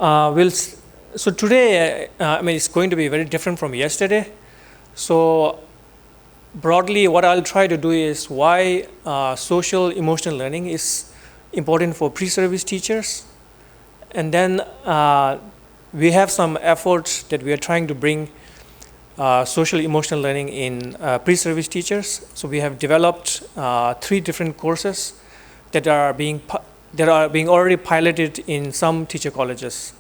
So today, it's going to be very different from yesterday. So broadly, what I'll try to do is why social emotional learning is important for pre-service teachers. And then we have some efforts that we are trying to bring social emotional learning in pre-service teachers. So we have developed 3 different courses that are being already piloted in some teacher colleges.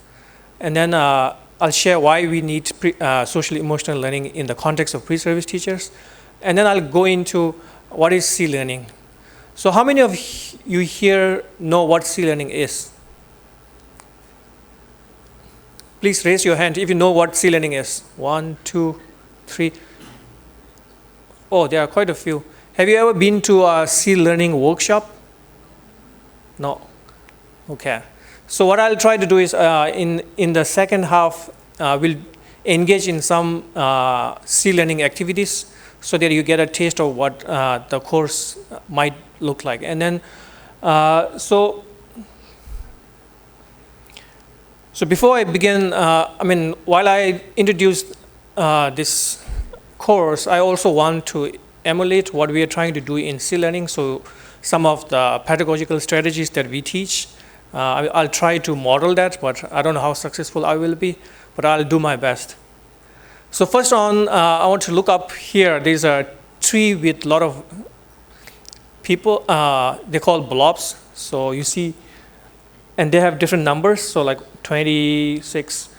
And then I'll share why we need social emotional learning in the context of pre-service teachers. And then I'll go into what is C-learning. So how many of you here know what C-learning is? Please raise your hand if you know what C-learning is. 1, 2, 3. Oh, there are quite a few. Have you ever been to a C-learning workshop? No. Okay. So what I'll try to do is in the second half, we'll engage in some C-learning activities so that you get a taste of what the course might look like. And then, so before I begin, while I introduce this course, I also want to emulate what we are trying to do in C-learning. So some of the pedagogical strategies that we teach, I'll try to model that, but I don't know how successful I will be, but I'll do my best. So first on, I want to look up here. There's a tree with a lot of people. They call blobs. So you see, and they have different numbers. So like 26.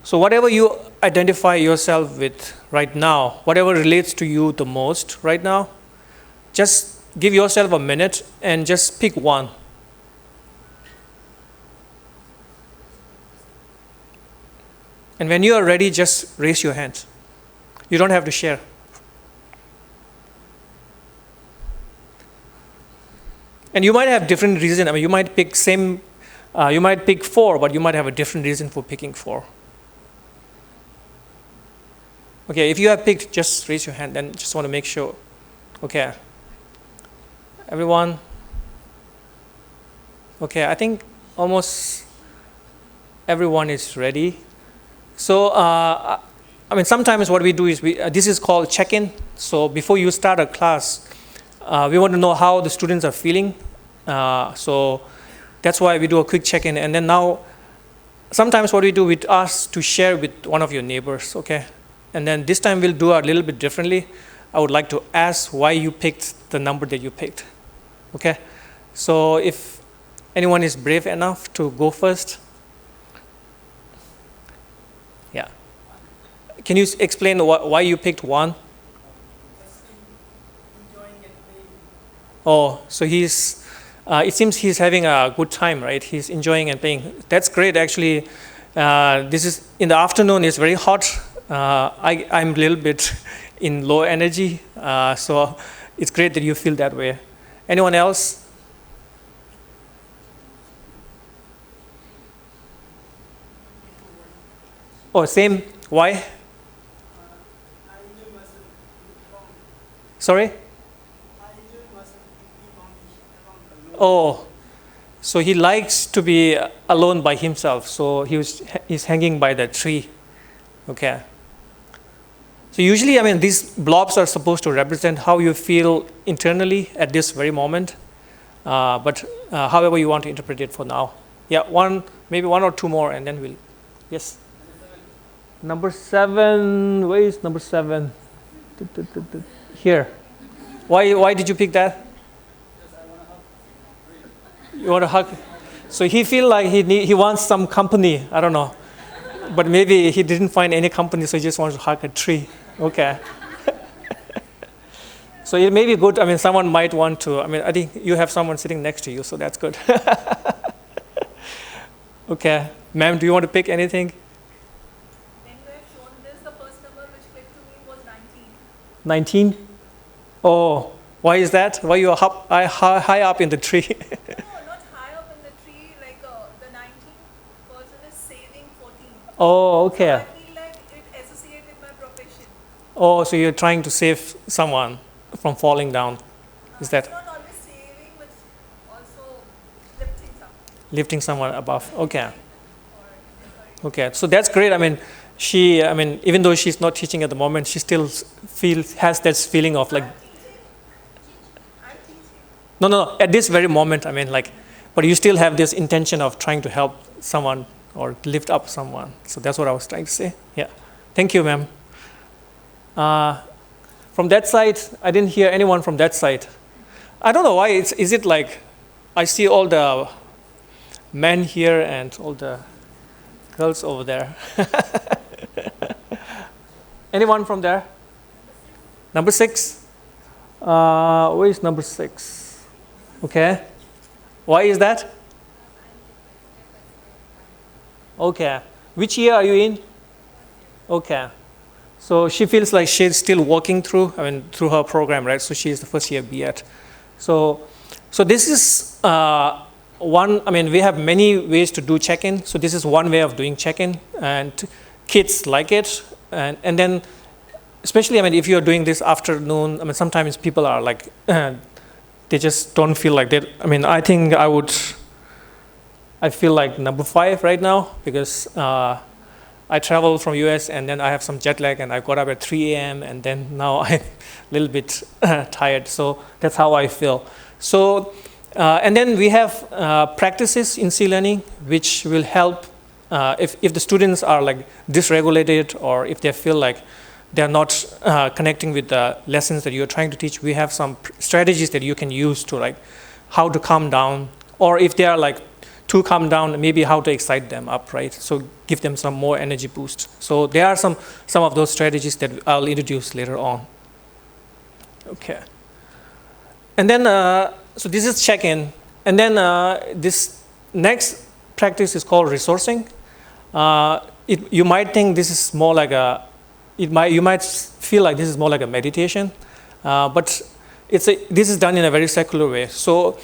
So whatever you identify yourself with right now, whatever relates to you the most right now, just give yourself a minute and just pick one. And when you are ready, just raise your hand. You don't have to share. And you might have different reasons. You might pick you might pick 4, but you might have a different reason for picking 4. Okay, if you have picked, just raise your hand and just want to make sure. Okay. Everyone? Okay, I think almost everyone is ready. So, sometimes what we do is this is called check-in. So before you start a class, we want to know how the students are feeling. So that's why we do a quick check-in. And then now, sometimes what we do, we ask to share with one of your neighbors, okay? And then this time we'll do a little bit differently. I would like to ask why you picked the number that you picked, okay? So if anyone is brave enough to go first. Yeah. Can you explain why you picked 1? Oh, so it seems he's having a good time, right? He's enjoying and playing. That's great, actually. This is in the afternoon. It's very hot. I'm a little bit in low energy, so it's great that you feel that way. Anyone else? Oh, same. Why? Sorry? Oh, so he likes to be alone by himself. So he's hanging by the tree. Okay. So usually, these blobs are supposed to represent how you feel internally at this very moment. But however you want to interpret it for now. Yeah, maybe 1 or 2 more, and then we'll. Yes. Number 7. Where is number 7? Here. Why did you pick that? You want to hug? So he feel like he wants some company. I don't know. But maybe he didn't find any company, so he just wants to hug a tree. Okay. So it may be good. Someone might want to. I think you have someone sitting next to you, so that's good. Okay. Ma'am, do you want to pick anything? When you have shown this, the first number which clicked to me was 19. 19? Oh, why is that? Why you are high up in the tree? No, not high up in the tree. Like the 19th person is saving 14. Oh, okay. So I feel like it associates with my profession. Oh, so you're trying to save someone from falling down. Is that? It's not always saving, but also lifting someone. Lifting someone above. Okay. Or Okay, so that's great. I mean, even though she's not teaching at the moment, she still has that feeling of like, I'm teaching. no, at this very moment, I mean, like, but you still have this intention of trying to help someone or lift up someone. So that's what I was trying to say. Yeah. Thank you, ma'am. From that side, I didn't hear anyone from that side. I don't know why. Is it like I see all the men here and all the girls over there? Anyone from there? Number 6? Where is number 6? Okay. Why is that? Okay. Which year are you in? Okay. So she feels like she's still working through her program, right? So she is the first year B.Ed. So this is one, we have many ways to do check-in. So this is one way of doing check-in, and kids like it. And then, especially, if you're doing this afternoon, sometimes people are like, they just don't feel like that. I think I feel like number 5 right now, because I traveled from US and then I have some jet lag and I got up at 3 a.m. and then now I'm a little bit tired. So that's how I feel. So, and then we have practices in C-learning which will help if the students are like dysregulated, or if they feel like they're not connecting with the lessons that you're trying to teach. We have some strategies that you can use to like how to calm down, or if they are like to calm down, maybe how to excite them up, right? So give them some more energy boost. So there are some of those strategies that I'll introduce later on. Okay. And then, so this is check-in. And then this next practice is called resourcing. You might think this is more like you might feel like this is more like a meditation, but this is done in a very secular way. So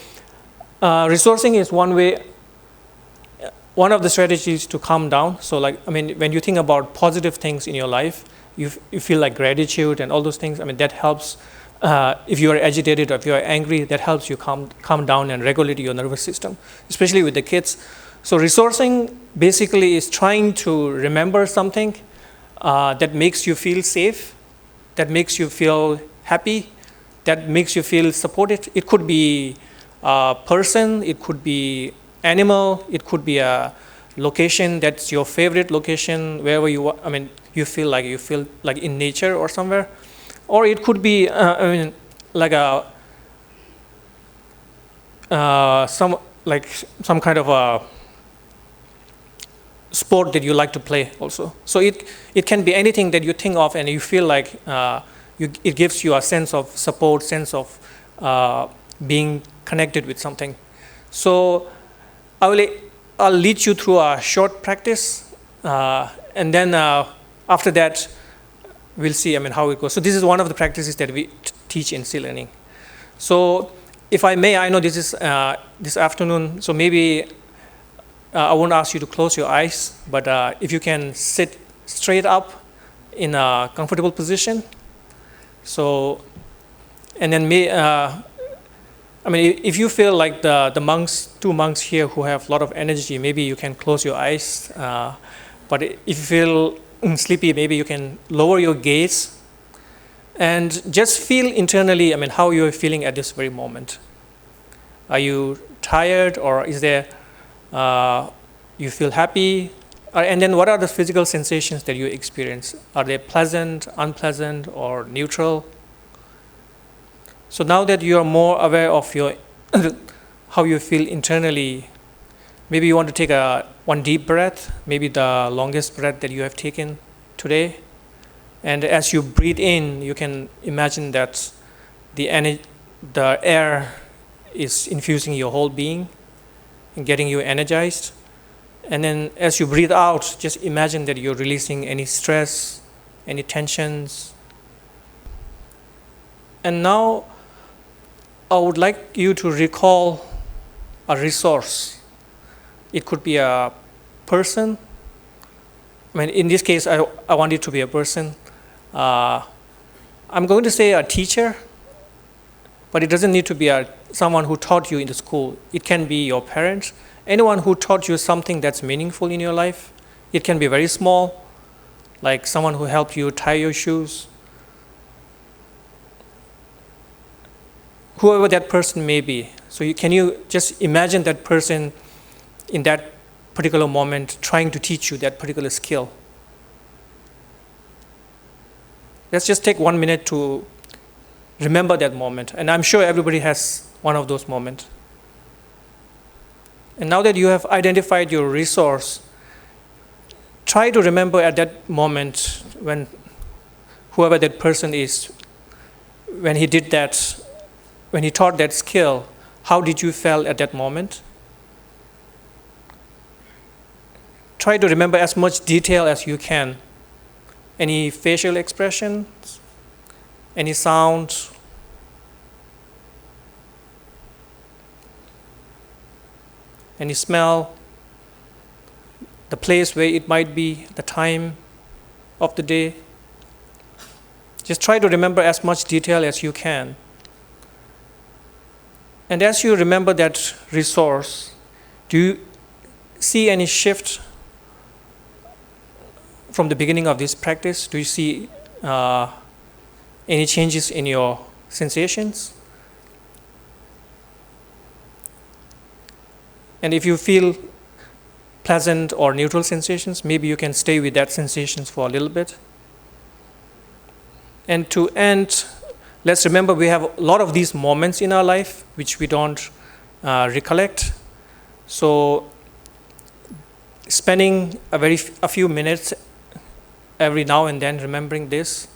resourcing is one of the strategies to calm down. So like, when you think about positive things in your life, you feel like gratitude and all those things. That helps. If you are agitated or if you are angry, that helps you calm down and regulate your nervous system, especially with the kids. So resourcing basically is trying to remember something that makes you feel safe, that makes you feel happy, that makes you feel supported. It could be a person, it could be animal, it could be a location that's your favorite location, wherever you you feel like in nature or somewhere, or it could be like some kind of a sport that you like to play also. So it can be anything that you think of and you feel like it gives you a sense of support, sense of being connected with something. So I'll lead you through a short practice, and then after that, we'll see how it goes. So this is one of the practices that we teach in C-learning. So if I may, I know this is this afternoon, so maybe I won't ask you to close your eyes, but if you can sit straight up in a comfortable position. So, and then if you feel like the two monks here who have a lot of energy, maybe you can close your eyes. But if you feel sleepy, maybe you can lower your gaze and just feel internally, how you're feeling at this very moment. Are you tired, or is there, you feel happy? And then what are the physical sensations that you experience? Are they pleasant, unpleasant, or neutral? So now that you are more aware of how you feel internally, maybe you want to take one deep breath, maybe the longest breath that you have taken today. And as you breathe in, you can imagine that the air is infusing your whole being and getting you energized. And then as you breathe out, just imagine that you're releasing any stress, any tensions. And now I would like you to recall a resource. It could be a person. In this case, I want it to be a person. I'm going to say a teacher, but it doesn't need to be someone who taught you in the school. It can be your parents, anyone who taught you something that's meaningful in your life. It can be very small, like someone who helped you tie your shoes. Whoever that person may be. So can you just imagine that person in that particular moment trying to teach you that particular skill? Let's just take 1 minute to remember that moment. And I'm sure everybody has one of those moments. And now that you have identified your resource, try to remember at that moment when whoever that person is, when he did that, when he taught that skill, how did you feel at that moment? Try to remember as much detail as you can. Any facial expressions, any sounds, any smell, the place where it might be, the time of the day. Just try to remember as much detail as you can. And as you remember that resource, do you see any shift from the beginning of this practice? Do you see any changes in your sensations? And if you feel pleasant or neutral sensations, maybe you can stay with that sensations for a little bit. And to end, let's remember we have a lot of these moments in our life which we don't recollect. So spending a few minutes every now and then remembering this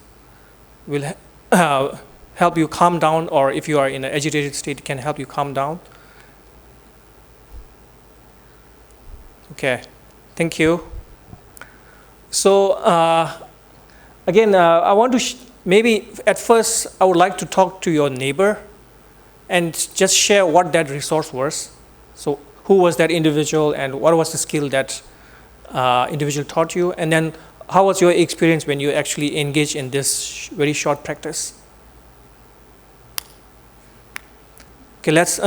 will help you calm down, or if you are in an agitated state, it can help you calm down. Okay, thank you. So again, I want to maybe at first I would like to talk to your neighbor and just share what that resource was. So who was that individual and what was the skill that individual taught you, and then how was your experience when you actually engaged in this very short practice? Okay, let's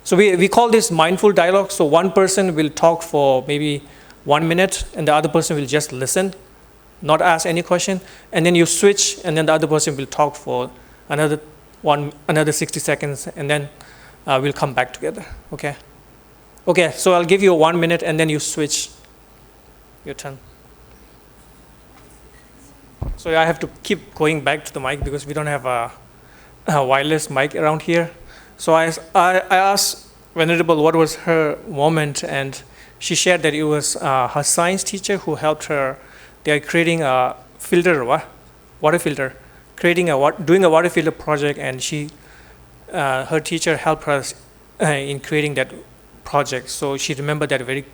so we call this mindful dialogue. So one person will talk for maybe 1 minute and the other person will just listen, not ask any question, and then you switch and then the other person will talk for another 60 seconds, and then we'll come back together. Okay, so I'll give you 1 minute and then you switch. Your turn. So I have to keep going back to the mic because we don't have a wireless mic around here. So I asked Venerable what was her moment, and she shared that it was her science teacher who helped her. They are creating a filter, water filter, doing a water filter project, and her teacher helped her in creating that project. So she remembered that very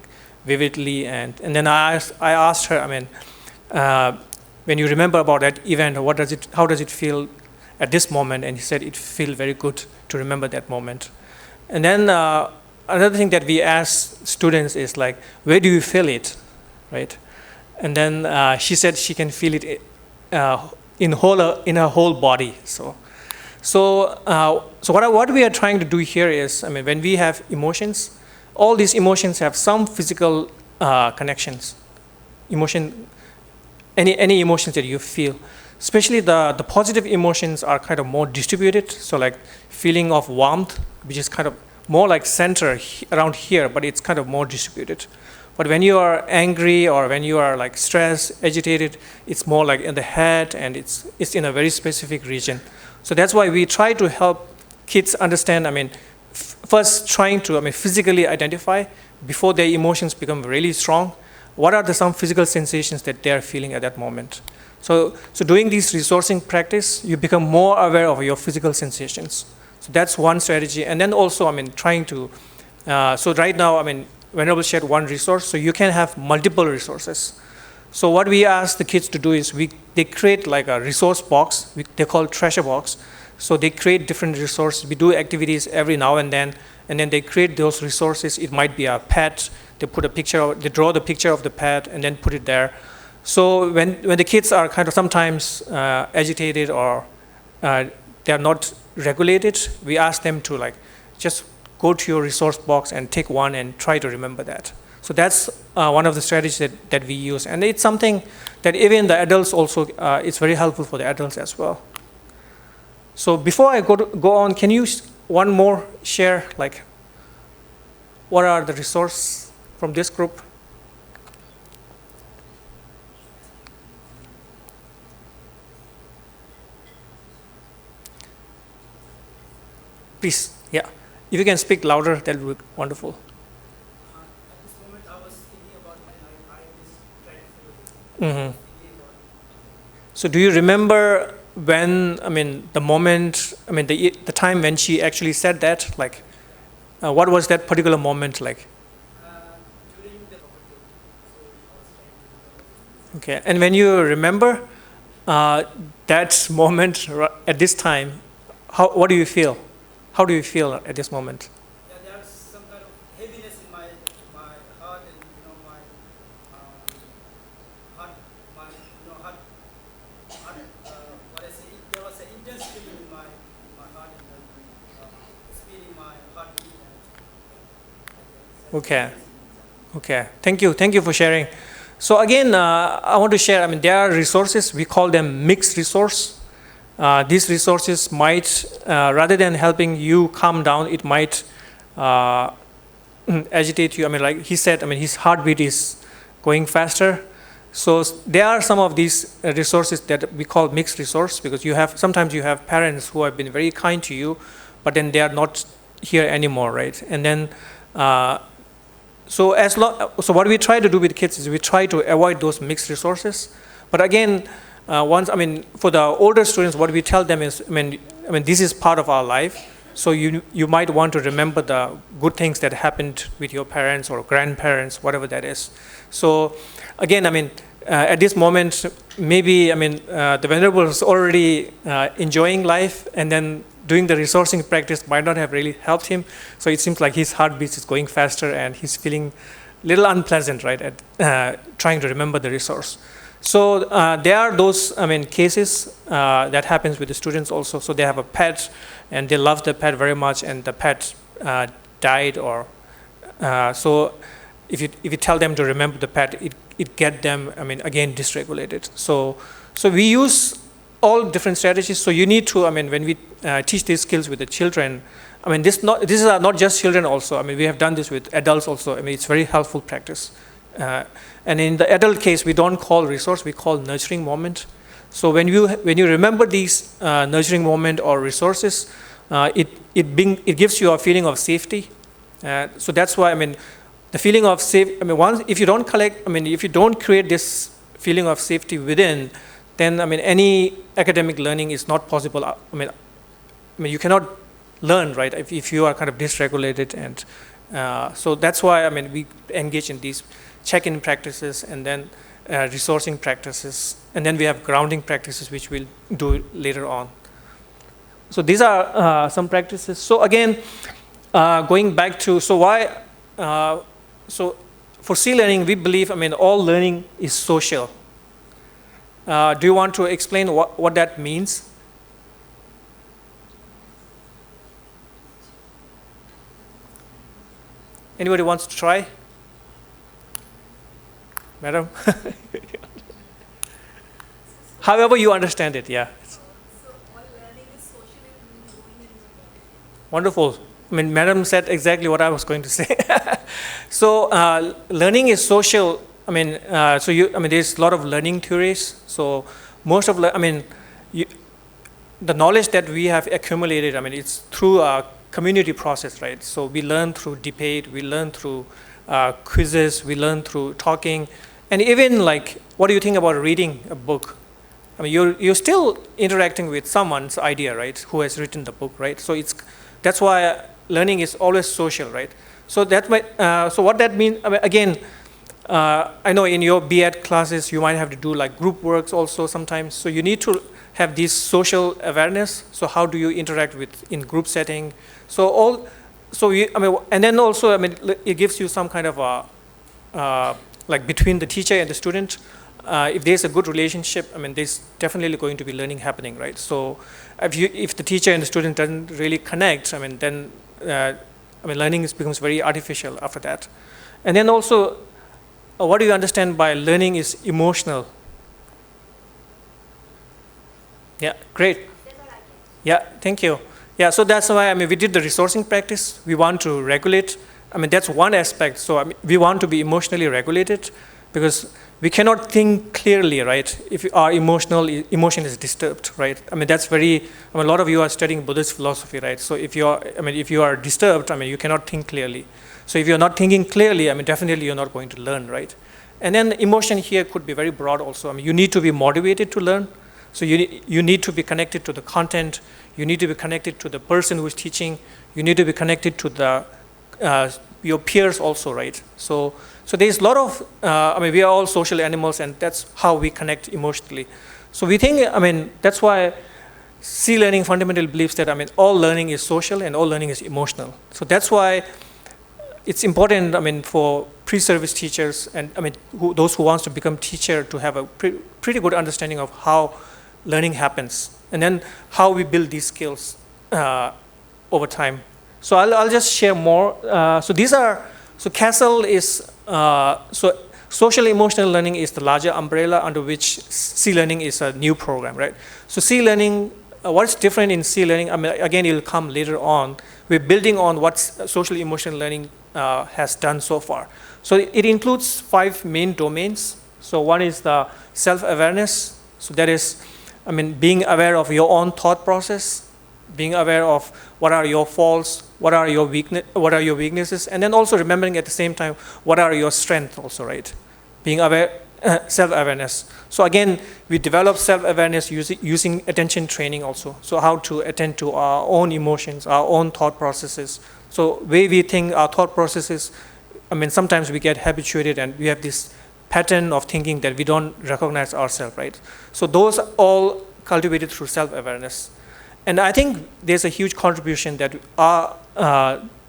vividly, and then I asked her, when you remember about that event, how does it feel at this moment? And he said it feels very good to remember that moment. And then another thing that we ask students is like, where do you feel it, right? And then she said she can feel it in her whole body. So what we are trying to do here is, when we have emotions, all these emotions have some physical connections. Any emotions that you feel, especially the positive emotions are kind of more distributed. So like feeling of warmth, which is kind of more like center around here, but it's kind of more distributed. But when you are angry or when you are like stressed, agitated, it's more like in the head, and it's in a very specific region. So that's why we try to help kids understand, first trying to physically identify before their emotions become really strong. What are some physical sensations that they are feeling at that moment? So doing this resourcing practice, you become more aware of your physical sensations. So that's one strategy. And then also, trying to, so right now, Venerable shared one resource, so you can have multiple resources. So what we ask the kids to do is they create like a resource box, they call treasure box. So they create different resources. We do activities every now and then they create those resources. It might be a pet. They draw the picture of the pet and then put it there. So when the kids are kind of sometimes agitated or they are not regulated, we ask them to just go to your resource box and take one and try to remember that. So that's one of the strategies that we use. And it's something that even the adults also, it's very helpful for the adults as well. So before I go on, can you one more share, like, what are the resources from this group? Please, yeah. If you can speak louder, that would be wonderful. At this moment, I was thinking about my life. I was trying to So do you remember when, I mean, the moment, I mean, the time when she actually said that? Like, what was that particular moment like? during the so I was trying to Okay, and when you remember that moment at this time, what do you feel? How do you feel at this moment? yeah, there's some kind of heaviness in my heart and my heart what I say there was an intense feeling in my heart and speed in my heartbeat and Okay. Okay, thank you for sharing. So again, I want to share, I mean, there are resources, we call them mixed resource. These resources might, rather than helping you calm down, it might agitate you. I mean, like he said, I mean, his heartbeat is going faster. So there are some of these resources that we call mixed resource, because sometimes you have parents who have been very kind to you, but then they are not here anymore, right? And then, so what we try to do with kids is we try to avoid those mixed resources. But again, for the older students, what we tell them is, I mean, this is part of our life. So you might want to remember the good things that happened with your parents or grandparents, whatever that is. So again, I mean, at this moment, maybe, I mean, the Venerable is already enjoying life, and then doing the resourcing practice might not have really helped him. So it seems like his heartbeat is going faster and he's feeling a little unpleasant, right, at trying to remember the resource. So there are those, I mean, cases that happens with the students also. So they have a pet and they love the pet very much, and the pet died, or so if you tell them to remember the pet, it get them, I mean, again, dysregulated. So we use all different strategies. So you need to, I mean, when we teach these skills with the children, I mean, these are not just children also. I mean, we have done this with adults also. I mean, it's very helpful practice. And in the adult case, we don't call resource, we call nurturing moment. So when you remember these nurturing moment or resources, it gives you a feeling of safety. So that's why, I mean, the feeling of safe, I mean, if you don't create this feeling of safety within, then, I mean, any academic learning is not possible. I mean, you cannot learn, right, if you are kind of dysregulated. And so that's why, I mean, we engage in these check-in practices, and then resourcing practices, and then we have grounding practices, which we'll do later on. So these are some practices. So again, going back to, so why, so for C learning, we believe, I mean, all learning is social. Do you want to explain what that means? Anybody wants to try? Madam? However you understand it, yeah. So all learning is social and going in. Wonderful. I mean, Madam said exactly what I was going to say. So learning is social. I mean, there's a lot of learning theories. So most of, the knowledge that we have accumulated, I mean, it's through a community process, right? So we learn through debate, we learn through quizzes, we learn through talking, and even like, what do you think about reading a book? I mean, you're still interacting with someone's idea, right? Who has written the book, right? So that's why learning is always social, right? So so what that means, I mean, again, I know in your B.Ed classes you might have to do like group works also sometimes. So you need to have this social awareness. So how do you interact in group setting? And then also, I mean, it gives you some kind of like between the teacher and the student. If there's a good relationship, I mean, there's definitely going to be learning happening, right? So if the teacher and the student doesn't really connect, I mean, then learning becomes very artificial after that. And then also, what do you understand by learning is emotional? Yeah, great. Yeah, thank you. Yeah, so that's why, we did the resourcing practice. We want to regulate. That's one aspect. So, we want to be emotionally regulated because we cannot think clearly, right? If our emotion is disturbed, right? That's very, a lot of you are studying Buddhist philosophy, right? So if you are disturbed, you cannot think clearly. So if you're not thinking clearly, definitely you're not going to learn, right? And then emotion here could be very broad also. You need to be motivated to learn. So you need to be connected to the content. You need to be connected to the person who is teaching. You need to be connected to the your peers also, right? So there's a lot of, we are all social animals, and that's how we connect emotionally. So we think, that's why C learning fundamentally believes that, all learning is social and all learning is emotional. So that's why it's important, for pre-service teachers and, those who wants to become teacher to have a pretty good understanding of how learning happens, and then how we build these skills over time. So I'll just share more. So CASEL is, social emotional learning is the larger umbrella under which C learning is a new program, right? So C learning, what's different in C learning, again, it will come later on. We're building on what social emotional learning has done so far. So it includes 5 main domains. So one is the self-awareness. So that is, being aware of your own thought process, being aware of what are your faults, what are your weaknesses, and then also remembering at the same time what are your strengths also, right? Being aware, self-awareness. So again, we develop self-awareness using attention training also. So how to attend to our own emotions, our own thought processes. So way we think our thought processes, sometimes we get habituated and we have this pattern of thinking that we don't recognize ourselves, right? So those are all cultivated through self-awareness. And I think there's a huge contribution that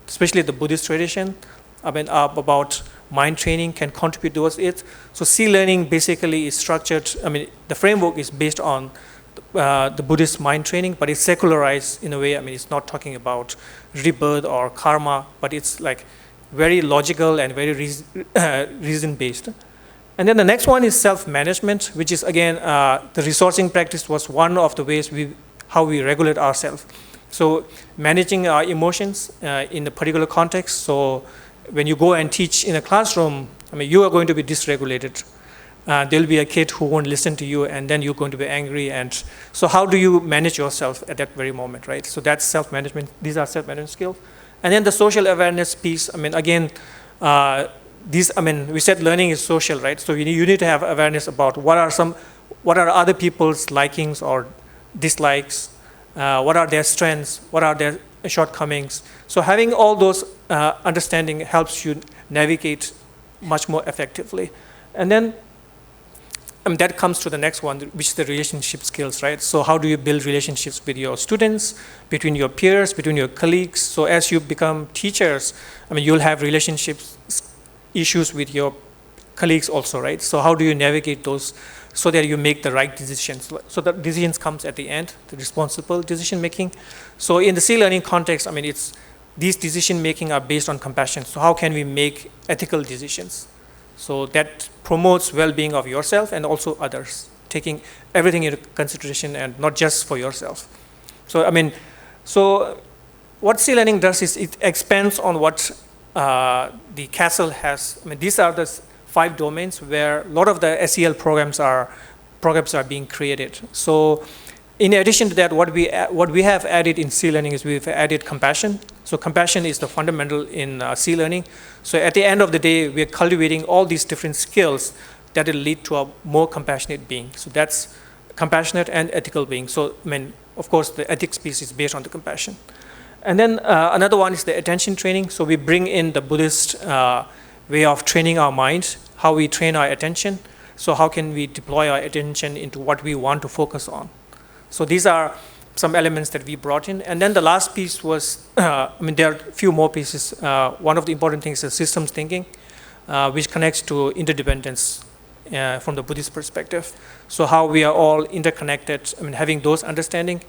especially the Buddhist tradition, about mind training can contribute towards it. So C learning basically is structured, the framework is based on the Buddhist mind training, but it's secularized in a way. It's not talking about rebirth or karma, but it's like very logical and very reason-based. And then the next one is self-management, which is again, the resourcing practice was one of the ways how we regulate ourselves. So managing our emotions in a particular context. So when you go and teach in a classroom, you are going to be dysregulated. There'll be a kid who won't listen to you, and then you're going to be angry. And so how do you manage yourself at that very moment, right? So that's self-management. These are self-management skills. And then the social awareness piece, again, we said learning is social, right? So you need to have awareness about what are other people's likings or dislikes, what are their strengths, what are their shortcomings. So having all those understanding helps you navigate much more effectively. And then that comes to the next one, which is the relationship skills, right? So how do you build relationships with your students, between your peers, between your colleagues? So as you become teachers, you'll have relationships issues with your colleagues also, right? So how do you navigate those so that you make the right decisions? So the decisions comes at the end, the responsible decision making. So in the C learning context, it's these decision making are based on compassion. So how can we make ethical decisions? So that promotes well-being of yourself and also others, taking everything into consideration and not just for yourself. So so what C learning does is it expands on what the CASEL has. These are the 5 domains where a lot of the SEL programs are being created. So in addition to that, what we have added in C learning is we've added compassion. So compassion is the fundamental in C learning. So at the end of the day, we're cultivating all these different skills that will lead to a more compassionate being. So that's compassionate and ethical being. So of course, the ethics piece is based on the compassion. And then another one is the attention training. So we bring in the Buddhist way of training our mind, how we train our attention. So how can we deploy our attention into what we want to focus on? So these are some elements that we brought in. And then the last piece was, there are a few more pieces. One of the important things is systems thinking, which connects to interdependence from the Buddhist perspective. So how we are all interconnected, having those understanding.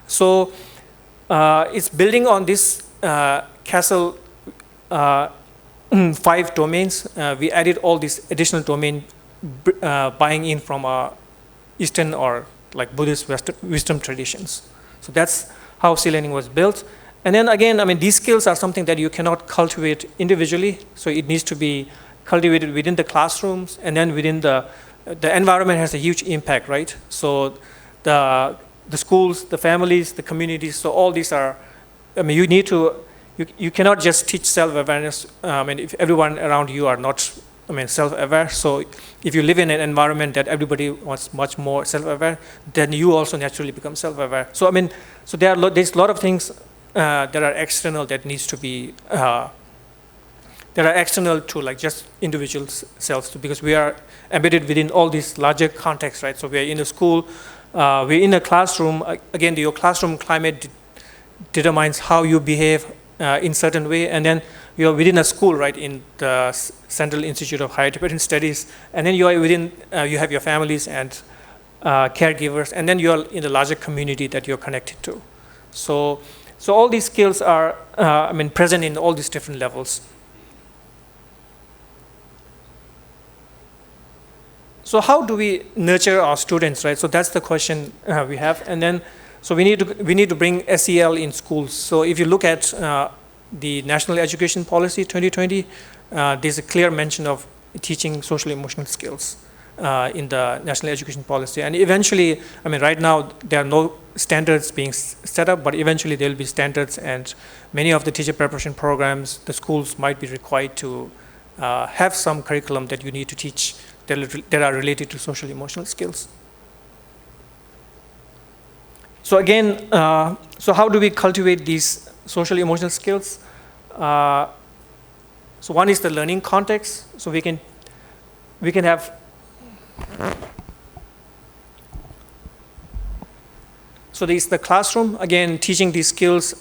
So it's building on this CASEL 5 domains. We added all these additional domain buying in from Eastern or like Buddhist wisdom traditions. So that's how C-learning was built. And then again, I mean, these skills are something that you cannot cultivate individually. So it needs to be cultivated within the classrooms, and then within the environment has a huge impact, right? So the schools, the families, the communities, so all these are, I mean, you cannot just teach self-awareness, I mean, if everyone around you are not, I mean, self-aware. So if you live in an environment that everybody wants much more self-aware, then you also naturally become self-aware. So I mean, so there's a lot of things that are external that needs to be, that are external to like just individual selves, because we are embedded within all these larger contexts, right? So we are in a school, we're in a classroom. Again, your classroom climate determines how you behave in certain way, and then you're within a school, right, in the Central Institute of Higher Tibetan Studies, and then you are within, you have your families and caregivers, and then you're in the larger community that you're connected to. So all these skills are, I mean, present in all these different levels. So how do we nurture our students, right? So that's the question we have, and then so we need to bring SEL in schools. So if you look at the National Education Policy 2020, there's a clear mention of teaching social emotional skills in the National Education Policy, and eventually, I mean, right now there are no standards being set up, but eventually there will be standards, and many of the teacher preparation programs, the schools might be required to have some curriculum that you need to teach that are related to social emotional skills. So again, so how do we cultivate these social emotional skills? So one is the learning context. So we can have, so there's the classroom, again, teaching these skills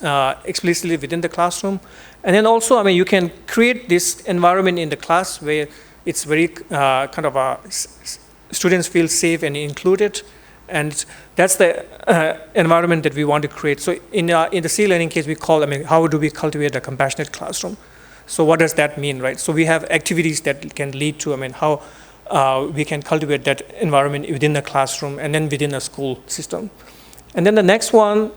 explicitly within the classroom. And then also, I mean, you can create this environment in the class where it's very kind of students feel safe and included, and that's the environment that we want to create. So in the C-learning case, we call, I mean, how do we cultivate a compassionate classroom? So what does that mean, right? So we have activities that can lead to, I mean, how we can cultivate that environment within the classroom and then within a school system. And then the next one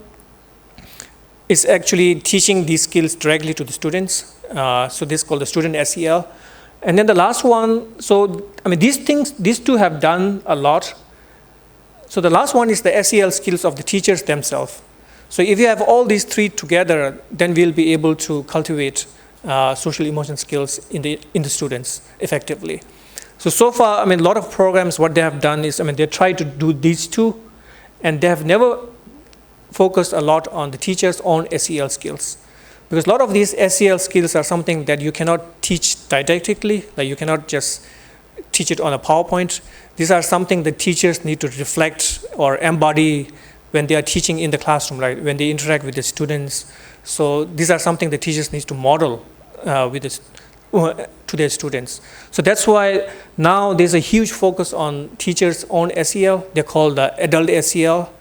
is actually teaching these skills directly to the students. So this is called the student SEL. And then the last one, so I mean, these two have done a lot. So the last one is the SEL skills of the teachers themselves. So if you have all these three together, then we'll be able to cultivate social emotion skills in the students effectively. So far, I mean, a lot of programs, what they have done is, I mean, they try to do these two, and they have never focused a lot on the teachers' own SEL skills. Because a lot of these SEL skills are something that you cannot teach didactically, like you cannot just teach it on a PowerPoint. These are something that teachers need to reflect or embody when they are teaching in the classroom, right? When they interact with the students. So these are something that teachers need to model to their students. So that's why now there's a huge focus on teachers' own SEL. They're called the adult SEL.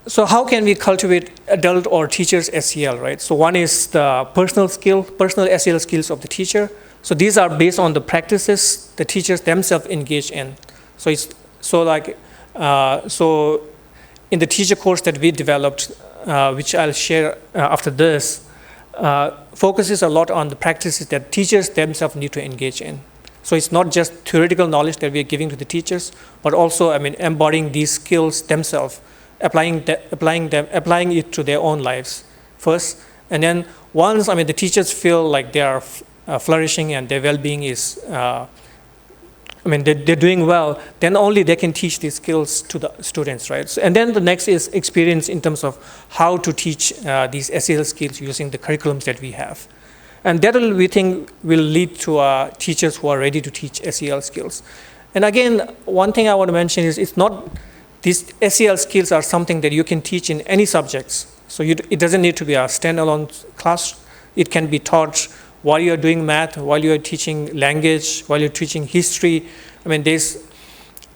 So how can we cultivate adult or teachers' SEL, right? So one is the personal SEL skills of the teacher. So these are based on the practices the teachers themselves engage in. So so in the teacher course that we developed, which I'll share after this, focuses a lot on the practices that teachers themselves need to engage in. So it's not just theoretical knowledge that we are giving to the teachers, but also, I mean, embodying these skills themselves, applying it to their own lives first, and then once, I mean, the teachers feel like they are flourishing and their well-being is, I mean, they're doing well, then only they can teach these skills to the students, right? So, and then the next is experience in terms of how to teach these SEL skills using the curriculums that we have. And that will, we think, will lead to teachers who are ready to teach SEL skills. And again, one thing I want to mention is it's not, these SEL skills are something that you can teach in any subjects. So it doesn't need to be a standalone class. It can be taught while you're doing math, while you're teaching language, while you're teaching history. I mean,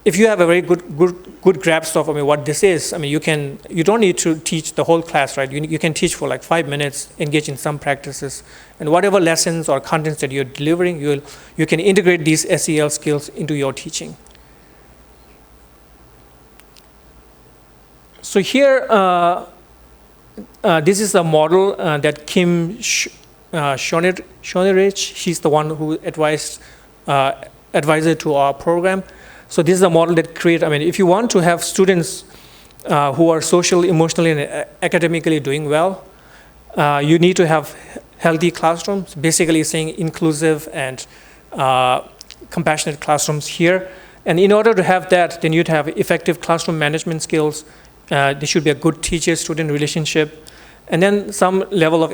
if you have a very good grasp of, I mean, what this is, I mean, you don't need to teach the whole class, right? You can teach for like 5 minutes, engage in some practices, and whatever lessons or contents that you're delivering, you can integrate these SEL skills into your teaching. So here, this is a model that Kim Schonerich, she's the one who advisor to our program. So this is a model that creates, I mean, if you want to have students who are socially, emotionally, and academically doing well, you need to have healthy classrooms, basically saying inclusive and compassionate classrooms here. And in order to have that, then you'd have effective classroom management skills. There should be a good teacher-student relationship, and then some level of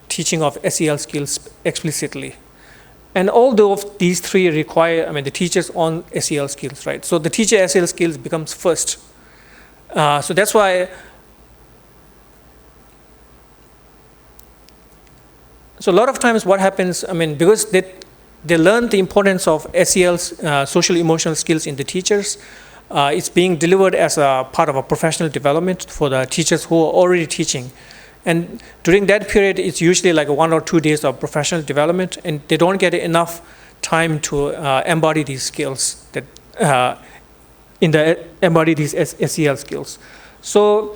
teaching of SEL skills explicitly. And although of these three require, I mean, the teacher's own SEL skills, right? So the teacher SEL skills becomes first. So that's why. So a lot of times what happens, I mean, because they learn the importance of SEL's social emotional skills in the teachers, it's being delivered as a part of a professional development for the teachers who are already teaching. And during that period, it's usually like 1 or 2 days of professional development, and they don't get enough time to embody these skills, embody these SEL skills. So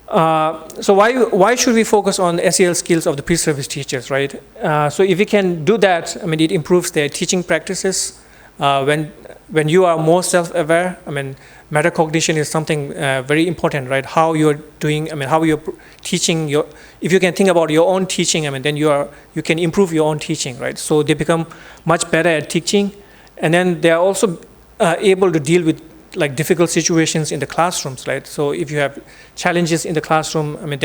why should we focus on SEL skills of the pre-service teachers, right? So if we can do that, I mean, it improves their teaching practices. When you are more self-aware, I mean, metacognition is something very important, right? How you're doing, I mean, how you're teaching if you can think about your own teaching, I mean, then you can improve your own teaching, right? So they become much better at teaching, and then they are also able to deal with like difficult situations in the classrooms, right? So if you have challenges in the classroom, I mean,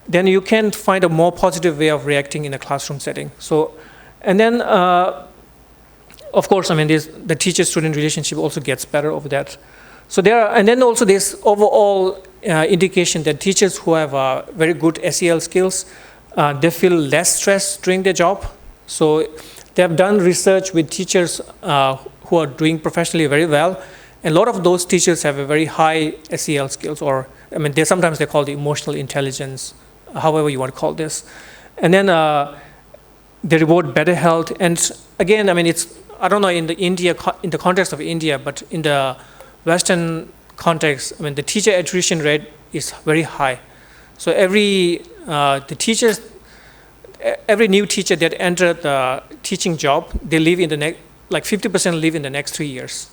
then you can find a more positive way of reacting in a classroom setting. So, and then, of course, I mean, the teacher-student relationship also gets better over that. So and then also there's overall indication that teachers who have very good SEL skills, they feel less stressed during their job. So they have done research with teachers who are doing professionally very well. And a lot of those teachers have a very high SEL skills, or I mean, sometimes they call it emotional intelligence, however you want to call this. And then they reward better health. And again, I mean, I don't know in the context of India, but in the Western context, I mean, the teacher attrition rate is very high. So every new teacher that enter the teaching job, they live in the like 50% live in the next 3 years.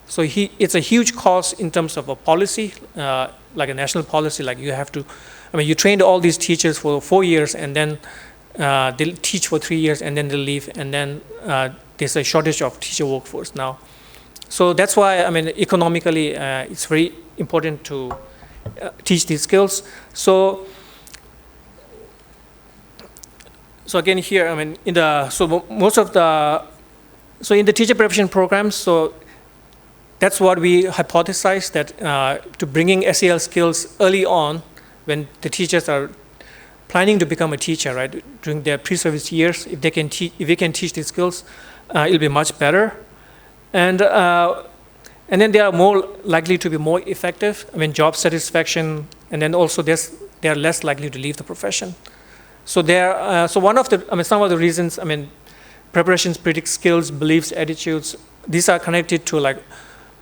So it's a huge cost in terms of a policy, like a national policy. Like you have to, I mean, you trained all these teachers for 4 years, and then they'll teach for 3 years, and then they'll leave, and then there's a shortage of teacher workforce now. So that's why, I mean, economically, it's very important to teach these skills. So again here, I mean, in the teacher preparation programs, so that's what we hypothesize, that to bringing SEL skills early on when the teachers are planning to become a teacher, right, during their pre-service years, if they can teach these skills, it'll be much better. And then they are more likely to be more effective. I mean, job satisfaction, and then also they are less likely to leave the profession. So some of the reasons, I mean, preparations predict skills, beliefs, attitudes. These are connected to like,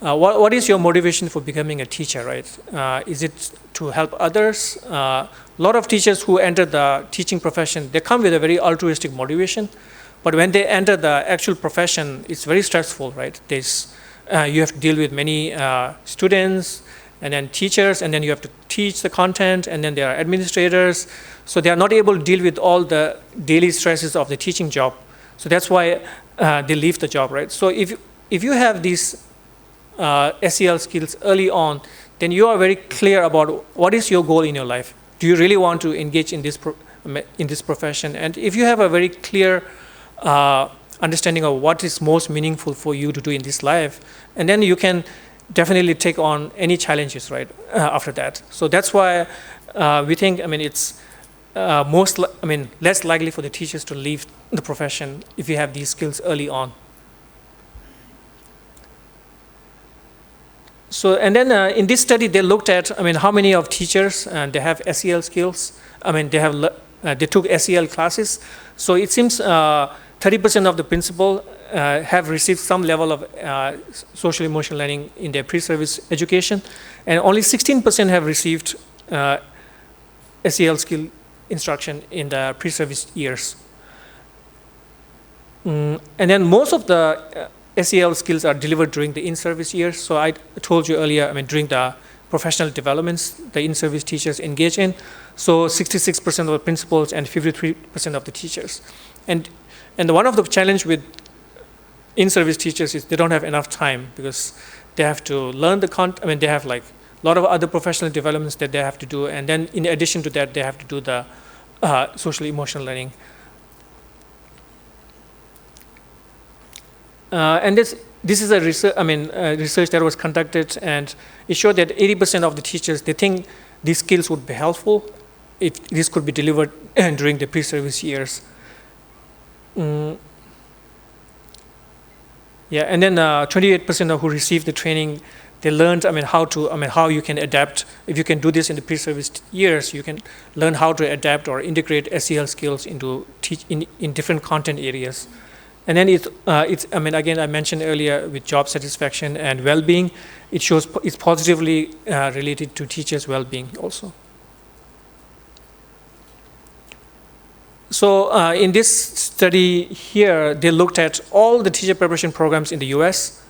what is your motivation for becoming a teacher, right? Is it to help others? A lot of teachers who enter the teaching profession, they come with a very altruistic motivation. But when they enter the actual profession, it's very stressful, right? You have to deal with many students, and then teachers, and then you have to teach the content, and then there are administrators. So they are not able to deal with all the daily stresses of the teaching job. So that's why they leave the job, right? So if you have these SEL skills early on, then you are very clear about what is your goal in your life. Do you really want to engage in this profession? And if you have a very clear understanding of what is most meaningful for you to do in this life, and then you can definitely take on any challenges, right, after that. So that's why we think, I mean, it's less likely for the teachers to leave the profession if you have these skills early on. So, and then in this study, they looked at, I mean, how many of teachers they have SEL skills. I mean, they took SEL classes. So it seems 30% of the principal have received some level of social emotional learning in their pre-service education, and only 16% have received SEL skill instruction in the pre-service years. And then most of the SEL skills are delivered during the in-service years. So I told you earlier, I mean, during the professional developments, the in-service teachers engage in. So 66% of the principals and 53% of the teachers. And one of the challenge with in-service teachers is they don't have enough time because they have to learn the content. I mean, they have like a lot of other professional developments that they have to do. And then in addition to that, they have to do the social emotional learning. And this is a research, research that was conducted, and it showed that 80% of the teachers, they think these skills would be helpful if this could be delivered during the pre-service years. Yeah, and then 28% of who received the training, they learned, how you can adapt. If you can do this in the pre-service years, you can learn how to adapt or integrate SEL skills into in different content areas. And then again, I mentioned earlier with job satisfaction and well-being, it shows it's positively related to teachers' well-being also. So in this study here, they looked at all the teacher preparation programs in the US.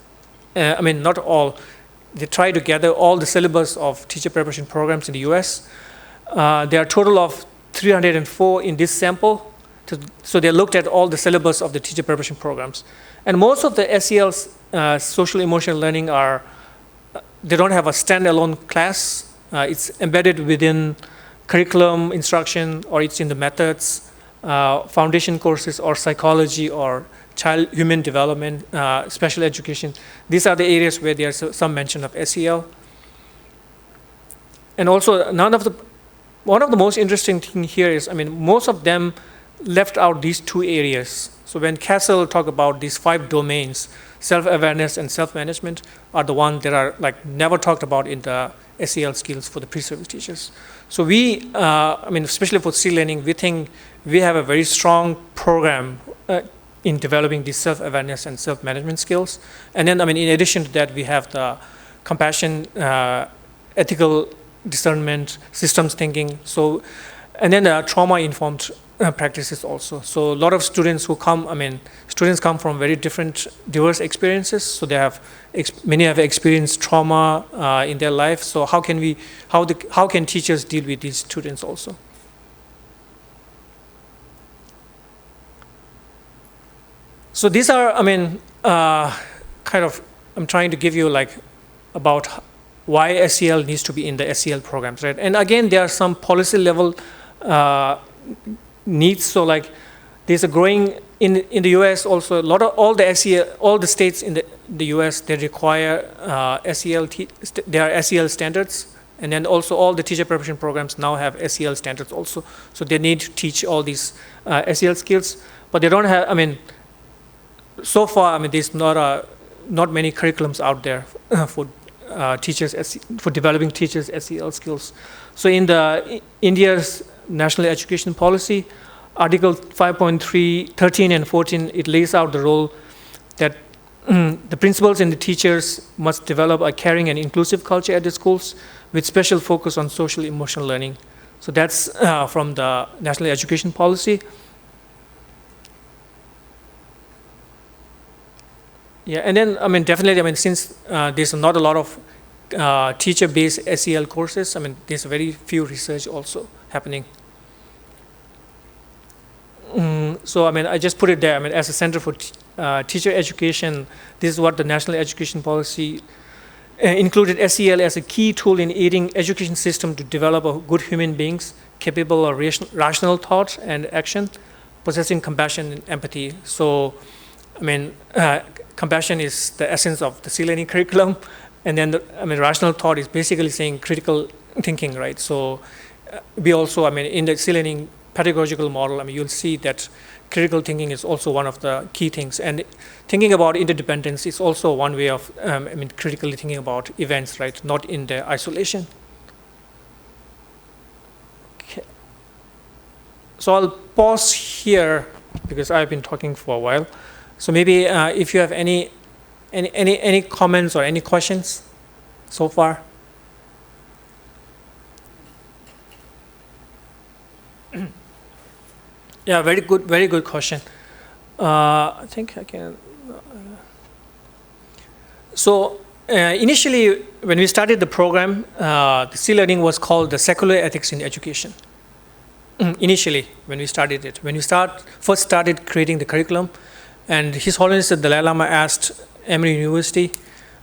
Not all. They tried to gather all the syllabus of teacher preparation programs in the US. There are a total of 304 in this sample. So they looked at all the syllabus of the teacher preparation programs. And most of the SELs, social emotional learning, they don't have a standalone class. It's embedded within curriculum instruction, or it's in the methods, foundation courses, or psychology, or child human development, special education. These are the areas where there's some mention of SEL. And also, one of the most interesting thing here is, most of them left out these two areas. So when Castle talked about these 5 domains, self-awareness and self-management are the ones that are like never talked about in the SEL skills for the pre-service teachers. So we, especially for C-learning, we think we have a very strong program in developing these self-awareness and self-management skills. And then, in addition to that, we have the compassion, ethical discernment, systems thinking. So, and then trauma-informed practices also. So a lot of students who come, students come from very different, diverse experiences. So they have, many have experienced trauma in their life. So how can teachers deal with these students also? So these are, I'm trying to give you about why SEL needs to be in the SEL programs, right? And again, there are some policy level needs. So there's a growing in the US also, all the states in the US, they require there are SEL standards, and then also all the teacher preparation programs now have SEL standards also. So they need to teach all these SEL skills, but they don't have. So far, there's not many curriculums out there for teachers for developing teachers SEL skills. So in the India's National Education Policy, Article 5.3, 13 and 14, it lays out the role that the principals and the teachers must develop a caring and inclusive culture at the schools with special focus on social emotional learning. So that's from the National Education Policy. Yeah, and then, definitely, since there's not a lot of teacher-based SEL courses, there's very few research also happening. So, I just put it there, as a Center for Teacher Education, this is what the National Education Policy included SEL as a key tool in aiding education system to develop a good human beings capable of rational thought and action, possessing compassion and empathy. So, compassion is the essence of the C-learning curriculum, and then rational thought is basically saying critical thinking, right? So we also, in the C-learning pedagogical model, I mean, you'll see that critical thinking is also one of the key things. And thinking about interdependence is also one way of, I mean, critically thinking about events, right? Not in their isolation. Okay. So I'll pause here because I've been talking for a while. So maybe if you have any comments or any questions so far. Yeah, very good question. I think I can. So initially, when we started the program, the C-Learning was called the Secular Ethics in Education. Initially, when we started it, when we first started creating the curriculum, and His Holiness the Dalai Lama asked Emory University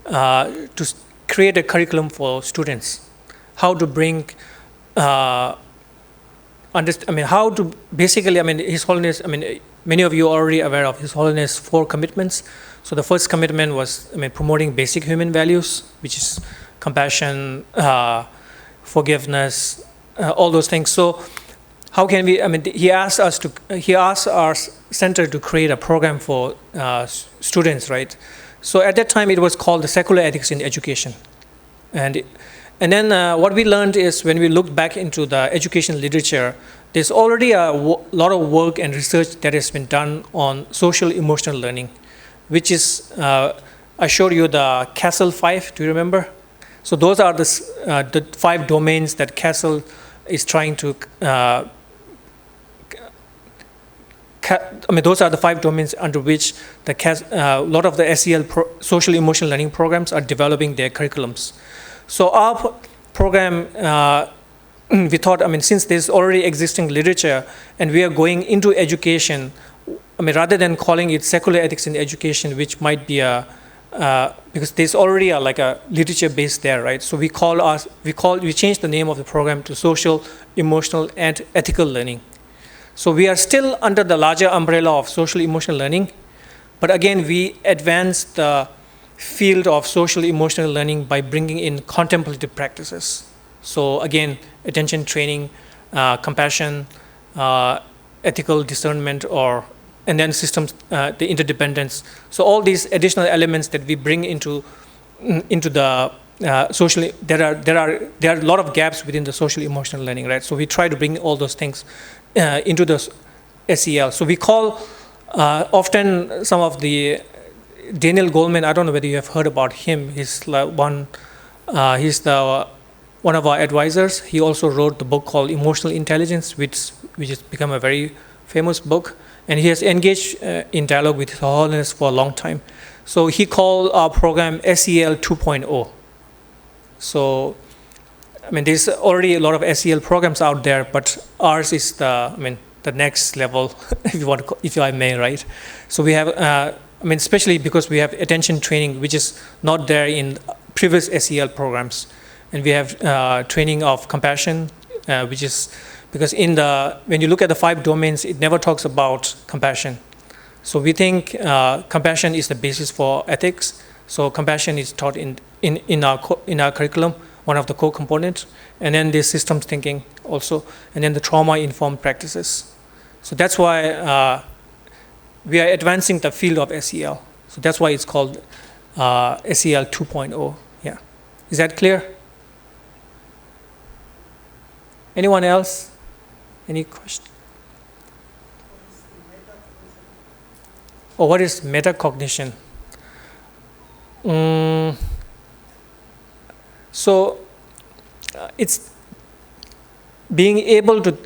to create a curriculum for students, how to bring. How to basically, His Holiness, many of you are already aware of His Holiness 4 commitments. So the first commitment was, promoting basic human values, which is compassion, forgiveness, all those things. So how can we, he asked our center to create a program for students, right? So at that time, it was called the Secular Ethics in Education. And then what we learned is when we looked back into the education literature, there's already a lot of work and research that has been done on social emotional learning, which is, I showed you the Castle 5, do you remember? So those are the 5 domains that Castle is trying to, those are the 5 domains under which a lot of the SEL, social emotional learning programs are developing their curriculums. So our program, we thought, since there's already existing literature and we are going into education, rather than calling it secular ethics in education, which might be because there's already a literature base there, right? So we changed the name of the program to social, emotional, and ethical learning. So we are still under the larger umbrella of social emotional learning, but again, we advanced the field of social emotional learning by bringing in contemplative practices. So again, attention training, compassion, ethical discernment, and then systems, the interdependence. So all these additional elements that we bring into the social, there are a lot of gaps within the social emotional learning, right? So we try to bring all those things into the SEL. So we call often some of the Daniel Goleman, I don't know whether you have heard about him. He's one of our advisors. He also wrote the book called Emotional Intelligence, which has become a very famous book. And he has engaged in dialogue with His Holiness for a long time. So he called our program SEL 2.0. So, there's already a lot of SEL programs out there, but ours is the next level, if I may, right? So we have. Especially because we have attention training, which is not there in previous SEL programs. And we have training of compassion, which is, because when you look at the 5 domains, it never talks about compassion. So we think compassion is the basis for ethics. So compassion is taught in our curriculum, one of the core components. And then there's systems thinking also, and then the trauma-informed practices. So that's why we are advancing the field of SEL. So that's why it's called SEL 2.0. Yeah. Is that clear? Anyone else? Any question? What is metacognition? So it's being able to,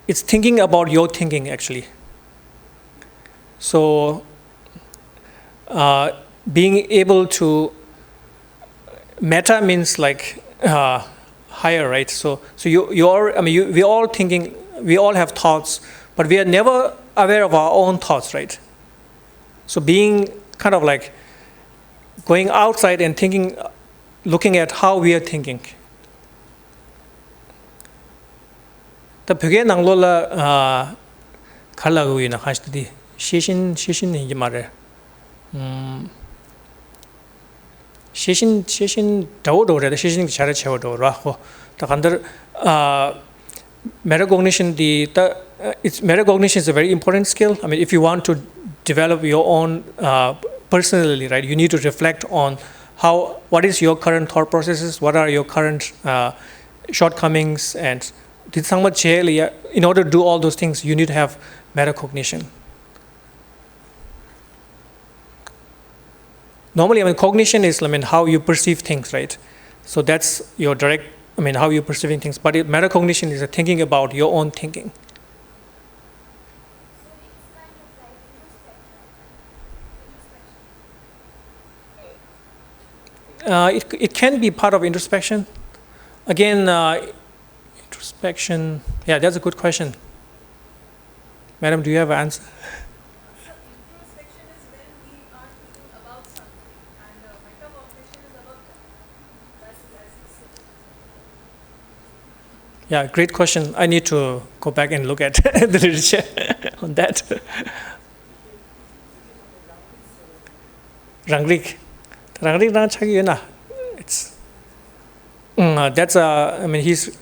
it's thinking about your thinking, actually. So being able to, meta means higher, right? So we all thinking, we all have thoughts, but we are never aware of our own thoughts, right? So being kind of going outside and thinking, looking at how we are thinking. The begin Anglola Kalawi na Shishin in Yamare. she신 do re shesin chara chewa do ra ho ta kandar metacognition it's metacognition is a very important skill. I mean, if you want to develop your own personally, right, you need to reflect on what is your current thought processes, what are your current shortcomings, and in order to do all those things, you need to have metacognition. Normally, I mean, cognition is, I mean, how you perceive things, right? So that's your direct, I mean, how you're perceiving things. But metacognition is thinking about your own thinking. It can be part of introspection. Again, introspection, yeah, that's a good question. Madam, do you have an answer? So introspection is when we are thinking about something, and metacognition is about that. That's it. Yeah, great question. I need to go back and look at the literature on that. Rangrik. It's that's I mean, he's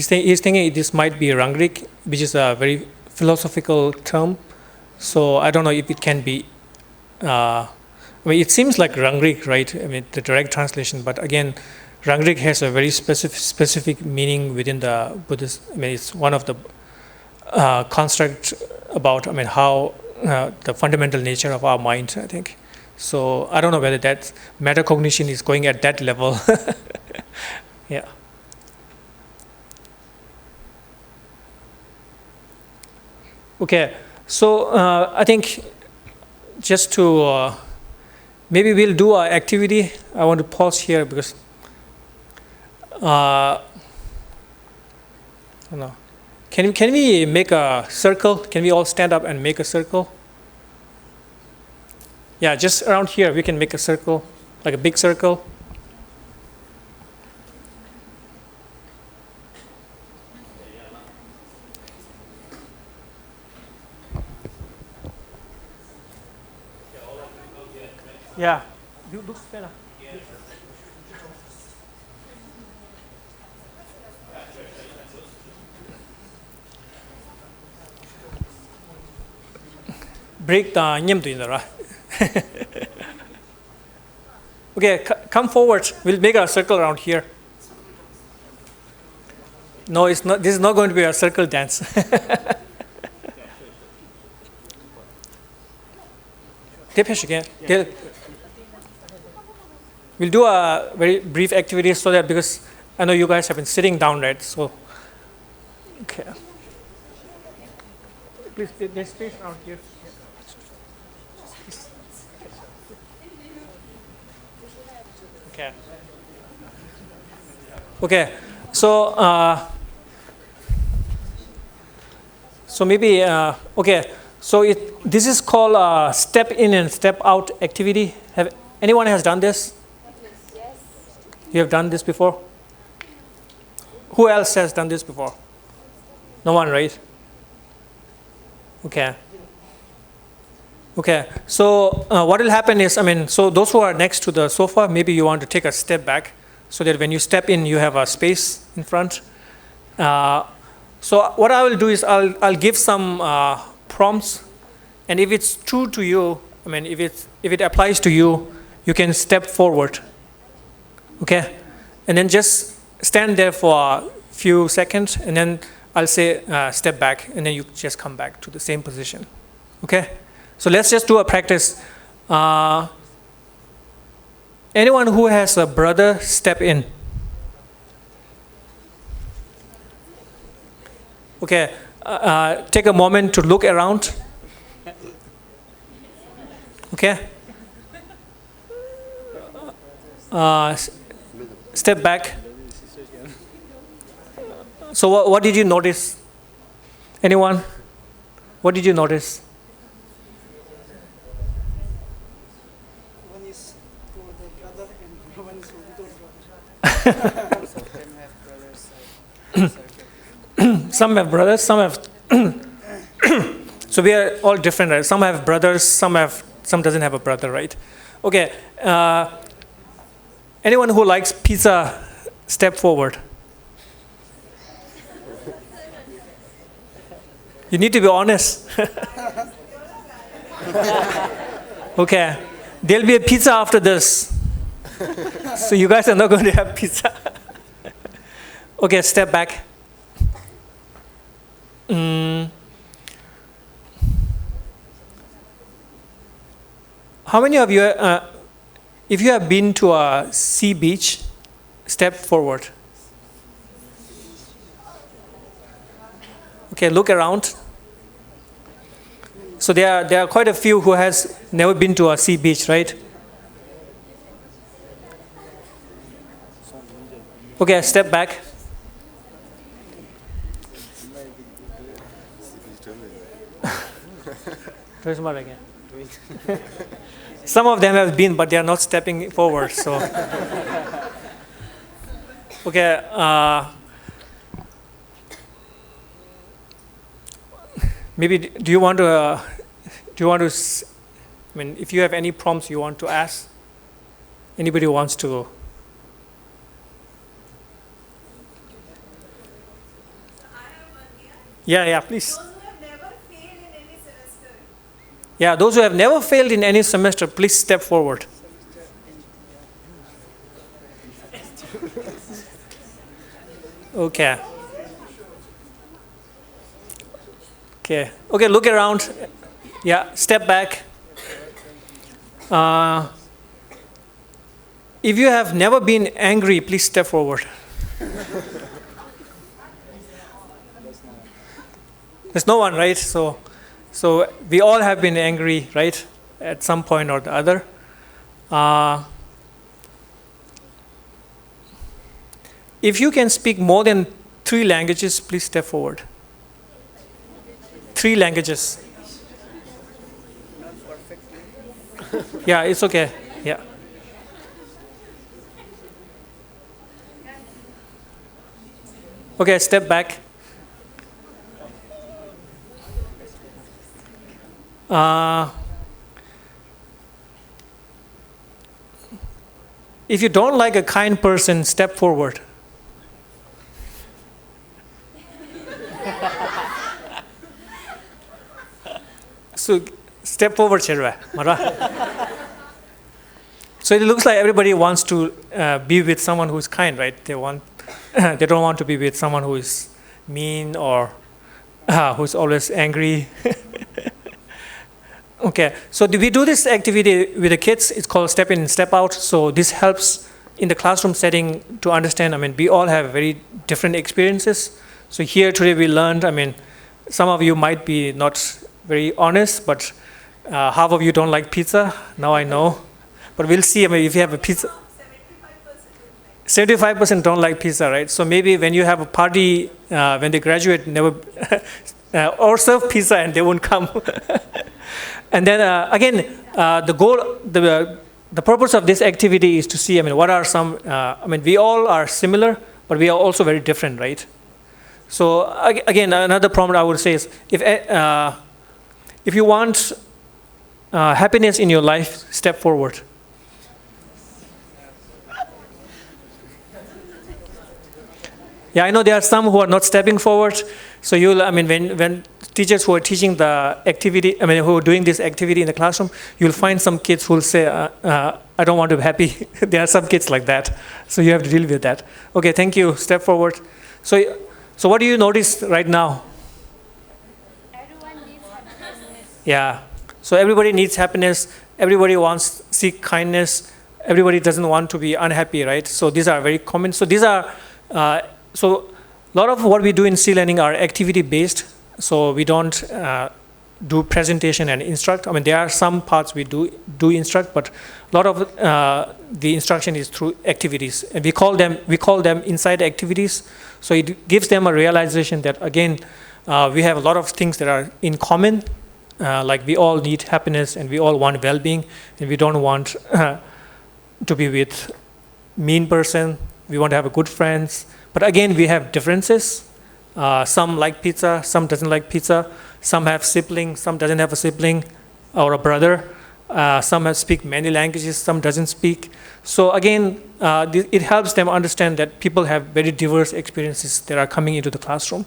thinking this might be Rangrik, which is a very philosophical term. So I don't know if it can be. I mean, it seems like Rangrik, right? I mean, the direct translation, but again, Rangrik has a very specific meaning within the Buddhist. I mean, it's one of the construct about, I mean, how the fundamental nature of our mind, I think. So I don't know whether that metacognition is going at that level. Yeah. Okay. So I think just to maybe we'll do an activity. I want to pause here because I don't know. Can we make a circle? Can we all stand up and make a circle? Yeah, just around here we can make a circle, like a big circle. Yeah. Looks better. Break the nyam to the Okay, come forward. We'll make a circle around here. No, it's not. This is not going to be a circle dance. We'll do a very brief activity so that, because I know you guys have been sitting down, right? So, okay. Please, there's space around here. Okay. Okay. So, maybe okay. So this is called a step in and step out activity. Anyone has done this? Yes. You have done this before? Who else has done this before? No one, right? Okay. Okay. So what will happen is, I mean, so those who are next to the sofa, maybe you want to take a step back so that when you step in, you have a space in front. So what I will do is I'll give some prompts, and if it's true to you, I mean, if it applies to you, you can step forward. Okay, and then just stand there for a few seconds, and then I'll say step back, and then you just come back to the same position. Okay, so let's just do a practice. Anyone who has a brother, step in. Okay, take a moment to look around. Okay. Step back. So what did you notice? Anyone? What did you notice? One is for the brother and one is for the brother. Some of them have brothers. Some have brothers, some have. So we are all different, right? Some have brothers, some doesn't have a brother, right? Okay. Anyone who likes pizza, step forward. You need to be honest. Okay, there'll be a pizza after this. So you guys are not going to have pizza. Okay, step back. How many of you, if you have been to a sea beach, step forward. Okay, look around. So there are quite a few who has never been to a sea beach, right? Okay, step back. Some of them have been, but they are not stepping forward. So, okay. Maybe do you want to? I mean, if you have any prompts you want to ask, anybody who wants to. Yeah, please. Those who have never failed in any semester. Yeah, those who have never failed in any semester, please step forward. Okay. Okay, look around. Yeah, step back. If you have never been angry, please step forward. There's no one, right? So we all have been angry, right? At some point or the other. If you can speak more than 3 languages, please step forward. 3 languages. Yeah, it's okay. Yeah. Okay, step back. If you don't like a kind person, step forward. So step forward, Cherwa. So it looks like everybody wants to be with someone who's kind, right? They don't want to be with someone who is mean or who's always angry. Okay, so we do this activity with the kids. It's called step in, step out. So this helps in the classroom setting to understand. I mean, we all have very different experiences. So here today we learned, I mean, some of you might be not very honest, but half of you don't like pizza. Now I know. But we'll see, I mean, if you have a pizza. 75% don't like pizza, right? So maybe when you have a party, when they graduate, never or serve pizza and they won't come. And then again, the goal, the purpose of this activity is to see, I mean, what are some, I mean, we all are similar, but we are also very different, right? So again, another prompt I would say is, if you want happiness in your life, step forward. Yeah, I know there are some who are not stepping forward. So I mean, when teachers who are teaching the activity, I mean, who are doing this activity in the classroom, you'll find some kids who will say, I don't want to be happy. There are some kids like that. So you have to deal with that. Okay, thank you. Step forward. So what do you notice right now? Everyone needs happiness. Yeah. So everybody needs happiness. Everybody wants seek kindness. Everybody doesn't want to be unhappy, right? So these are very common. So these are, so a lot of what we do in C learning are activity based. So we don't do presentation and instruct. I mean, there are some parts we do instruct, but a lot of the instruction is through activities, and we call them inside activities. So it gives them a realization that again, we have a lot of things that are in common. Like we all need happiness and we all want well-being, and we don't want to be with mean person. We want to have a good friends. But again, we have differences. Some like pizza, some doesn't like pizza. Some have siblings, some doesn't have a sibling or a brother. Some have speak many languages, some doesn't speak. So again, it helps them understand that people have very diverse experiences that are coming into the classroom.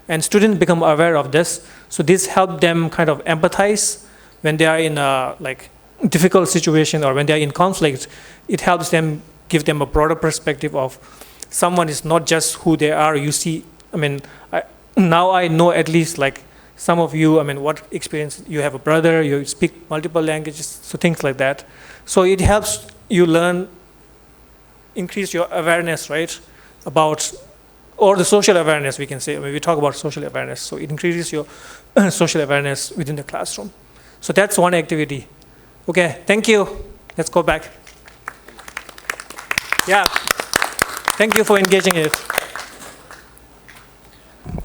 And students become aware of this. So this helps them kind of empathize when they are in a difficult situation or when they are in conflict. It helps them, give them a broader perspective of someone is not just who they are. You see, now I know at least some of you, what experience, you have a brother, you speak multiple languages, so things like that. So it helps you learn, increase your awareness, right, about, or the social awareness, we can say. We talk about social awareness. So it increases your social awareness within the classroom. So that's one activity. Okay, thank you. Let's go back. Yeah, thank you for engaging it.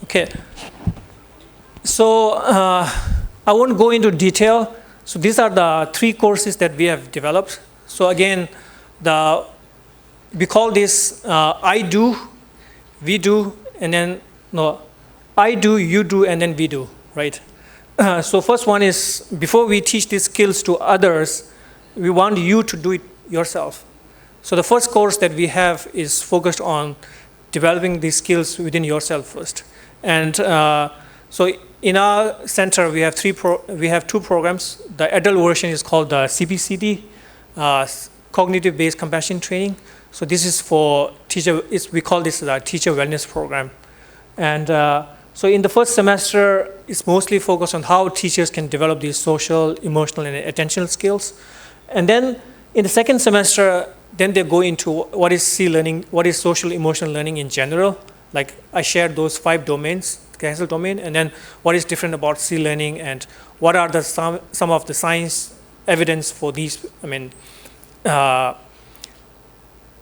Okay. So I won't go into detail. So these are the 3 courses that we have developed. So again, we call this I do, we do, and then, no, I do, you do, and then we do, right? So first one is, before we teach these skills to others, we want you to do it yourself. So the first course that we have is focused on developing these skills within yourself first. And so in our center, we have 2 programs. The adult version is called the CBCD, Cognitive-Based Compassion Training. So this is for teacher, we call this the teacher wellness program. And so in the first semester, it's mostly focused on how teachers can develop these social, emotional, and attentional skills. And then in the second semester, then they go into what is C learning, what is social emotional learning in general. Like I shared those 5 domains, Castle domain, and then what is different about C learning, and what are the some of the science evidence for these,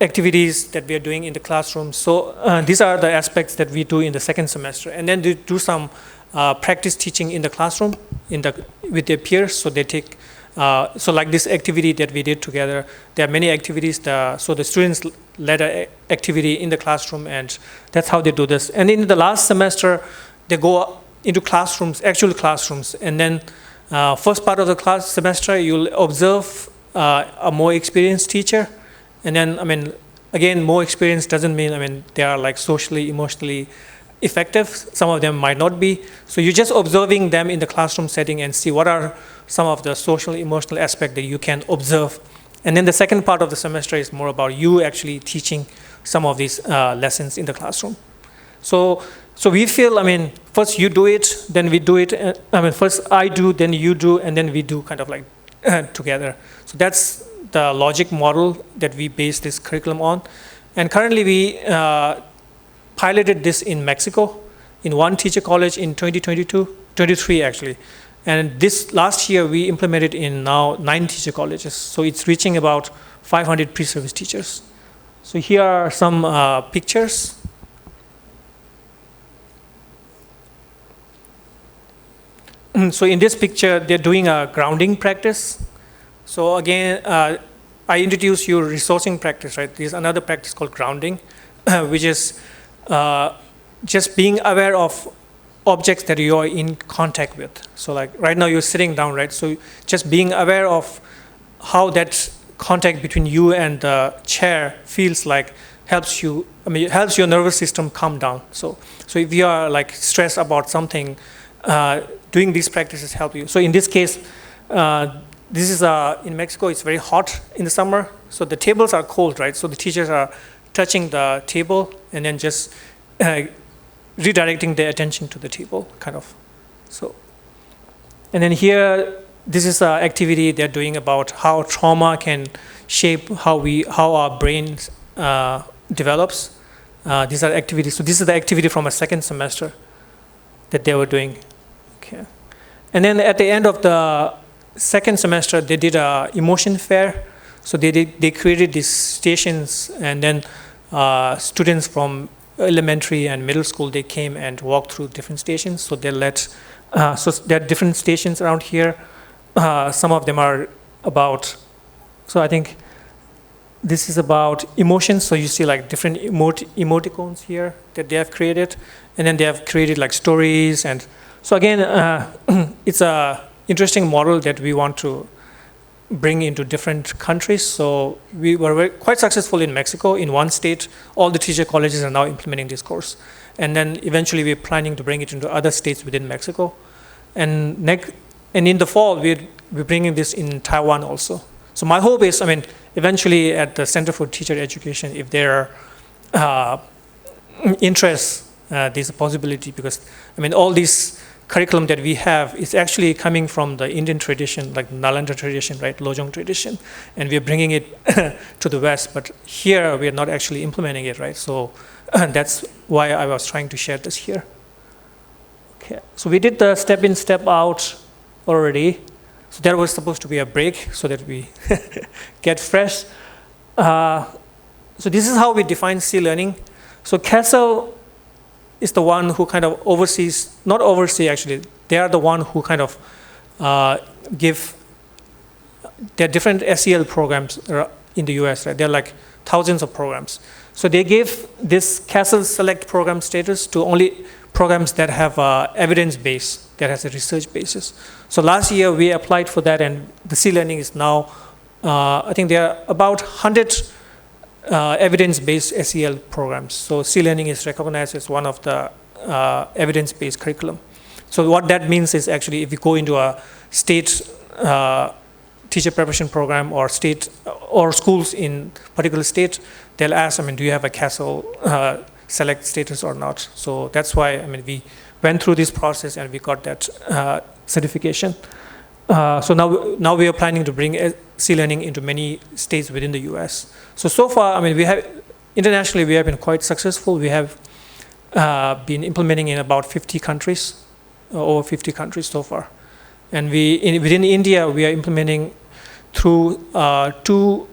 activities that we are doing in the classroom. So these are the aspects that we do in the second semester. And then they do some practice teaching in the classroom with their peers. So they take, so like this activity that we did together, there are many activities. So the students led an activity in the classroom, and that's how they do this. And in the last semester, they go into classrooms, actual classrooms. And then first part of the semester, you'll observe a more experienced teacher. And then, again, more experience doesn't mean, they are like socially, emotionally effective. Some of them might not be. So you're just observing them in the classroom setting and see what are some of the social, emotional aspects that you can observe. And then the second part of the semester is more about you actually teaching some of these lessons in the classroom. So we feel, first you do it, then we do it. First I do, then you do, and then we do kind of like together. So that's the logic model that we base this curriculum on. And currently we piloted this in Mexico, in one teacher college in 23 actually. And this last year we implemented in now 9 teacher colleges. So it's reaching about 500 pre-service teachers. So here are some pictures. So in this picture, they're doing a grounding practice. So again, I introduced you resourcing practice, right? There's another practice called grounding, which is just being aware of objects that you're in contact with. So like right now you're sitting down, right? So just being aware of how that contact between you and the chair feels like helps you, it helps your nervous system calm down. So if you are like stressed about something, doing these practices help you. So in this case, this is in Mexico, it's very hot in the summer. So the tables are cold, right? So the teachers are touching the table and then just redirecting their attention to the table, kind of. So, and then here, this is an activity they're doing about how trauma can shape how our brains develops. These are activities. So this is the activity from a second semester that they were doing. Okay. And then at the end of the second semester, they did a emotion fair. So they created these stations, and then students from elementary and middle school, they came and walked through different stations. So they so there are different stations around here. Some of them are about, so I think this is about emotions. So you see like different emoticons here that they have created. And then they have created like stories. And so again, it's a interesting model that we want to bring into different countries. So we were quite successful in Mexico. In one state, all the teacher colleges are now implementing this course. And then eventually we're planning to bring it into other states within Mexico. And in the fall, we're bringing this in Taiwan also. So my hope is, eventually at the Center for Teacher Education, if there are interests, there's a possibility, because all these curriculum that we have is actually coming from the Indian tradition, like Nalanda tradition, right, Lojong tradition, and we're bringing it to the West, but here we are not actually implementing it, right? So that's why I was trying to share this here. Okay, so we did the step in, step out already. So there was supposed to be a break so that we get fresh. So this is how we define C-learning. So CASEL is the one who kind of oversees, not oversee actually, they are the one who kind of give, there are different SEL programs in the US, right? There are like thousands of programs. So they gave this CASEL Select program status to only programs that have evidence base, that has a research basis. So last year we applied for that, and the C-learning is now, I think there are about 100 evidence-based SEL programs. So C-learning is recognized as one of the evidence-based curriculum. So what that means is actually if you go into a state teacher preparation program or state or schools in particular state, they'll ask, do you have a CASEL select status or not? So that's why, we went through this process and we got that certification. So now we are planning to bring C-learning into many states within the US. So far, we have, internationally, we have been quite successful. We have been implementing in about 50 countries, over 50 countries so far. And within India, we are implementing through two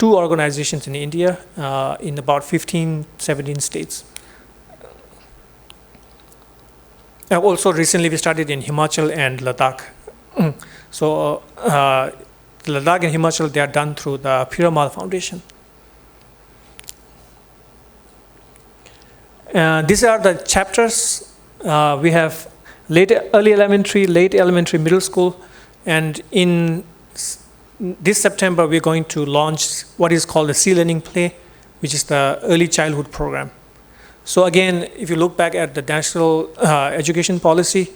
organizations in India in about 15, 17 states. Also recently we started in Himachal and Ladakh. So Ladakh and Himachal, they are done through the Piramal Foundation. These are the chapters. We have early elementary, late elementary, middle school, and in this September we're going to launch what is called the C-Learning Play, which is the early childhood program. So again, if you look back at the national education policy,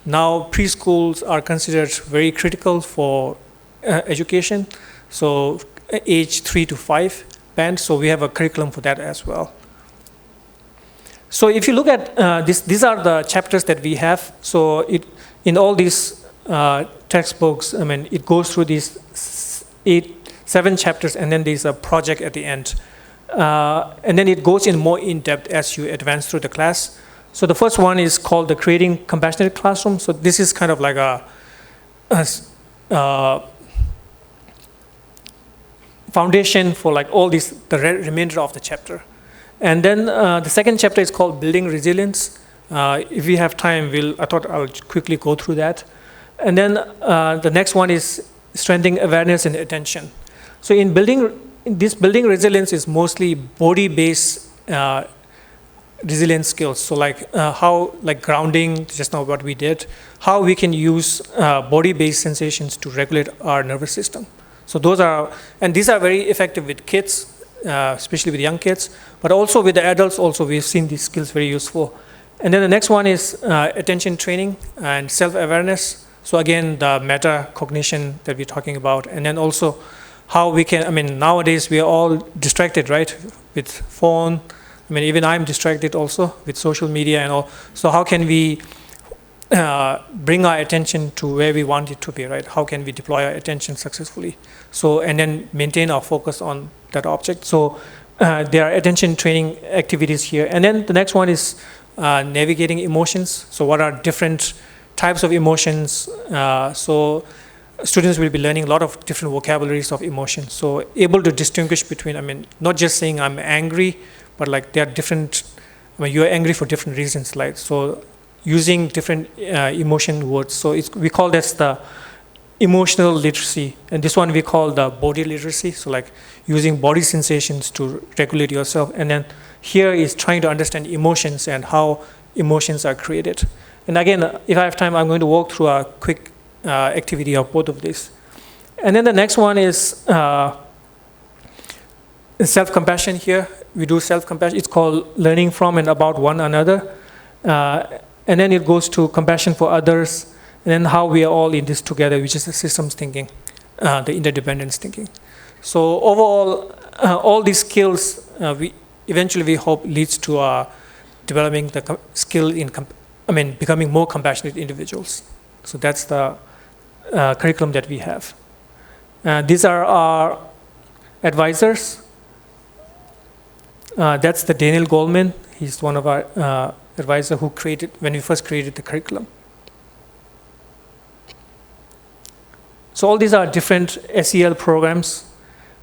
now preschools are considered very critical for education. So age 3 to 5 band, so we have a curriculum for that as well. So if you look at these are the chapters that we have. So in all these textbooks, it goes through these 7 chapters, and then there's a project at the end. And then it goes in more in-depth as you advance through the class. So the first one is called the Creating Compassionate Classroom. So this is kind of like a foundation for like all these, the remainder of the chapter. And then the second chapter is called Building Resilience. If we have time, I thought I'll quickly go through that. And then the next one is Strengthening Awareness and Attention. So in this building resilience is mostly body-based resilience skills. So like how, like grounding, just now what we did, how we can use body-based sensations to regulate our nervous system. So those are, and these are very effective with kids, especially with young kids, but also with the adults also we've seen these skills very useful. And then the next one is attention training and self-awareness. So again, the meta-cognition that we're talking about, and then also how we can, nowadays we are all distracted, right, with phone. Even I'm distracted also with social media and all. So how can we bring our attention to where we want it to be, right? How can we deploy our attention successfully? So, and then maintain our focus on that object. So there are attention training activities here. And then the next one is navigating emotions. So what are different types of emotions? So students will be learning a lot of different vocabularies of emotions. So able to distinguish between, not just saying I'm angry, but like there are different, you're angry for different reasons, like, so using different emotion words. So we call this the emotional literacy. And this one we call the body literacy. So like using body sensations to regulate yourself. And then here is trying to understand emotions and how emotions are created. And again, if I have time, I'm going to walk through a quick activity of both of these. And then the next one is self-compassion here. We do self-compassion. It's called learning from and about one another. And then it goes to compassion for others, and then how we are all in this together, which is the systems thinking, the interdependence thinking. So overall, all these skills, we hope leads to developing the skill in, becoming more compassionate individuals. So that's the curriculum that we have. These are our advisors. That's the Daniel Goldman. He's one of our advisor who created, when we first created the curriculum. So all these are different SEL programs.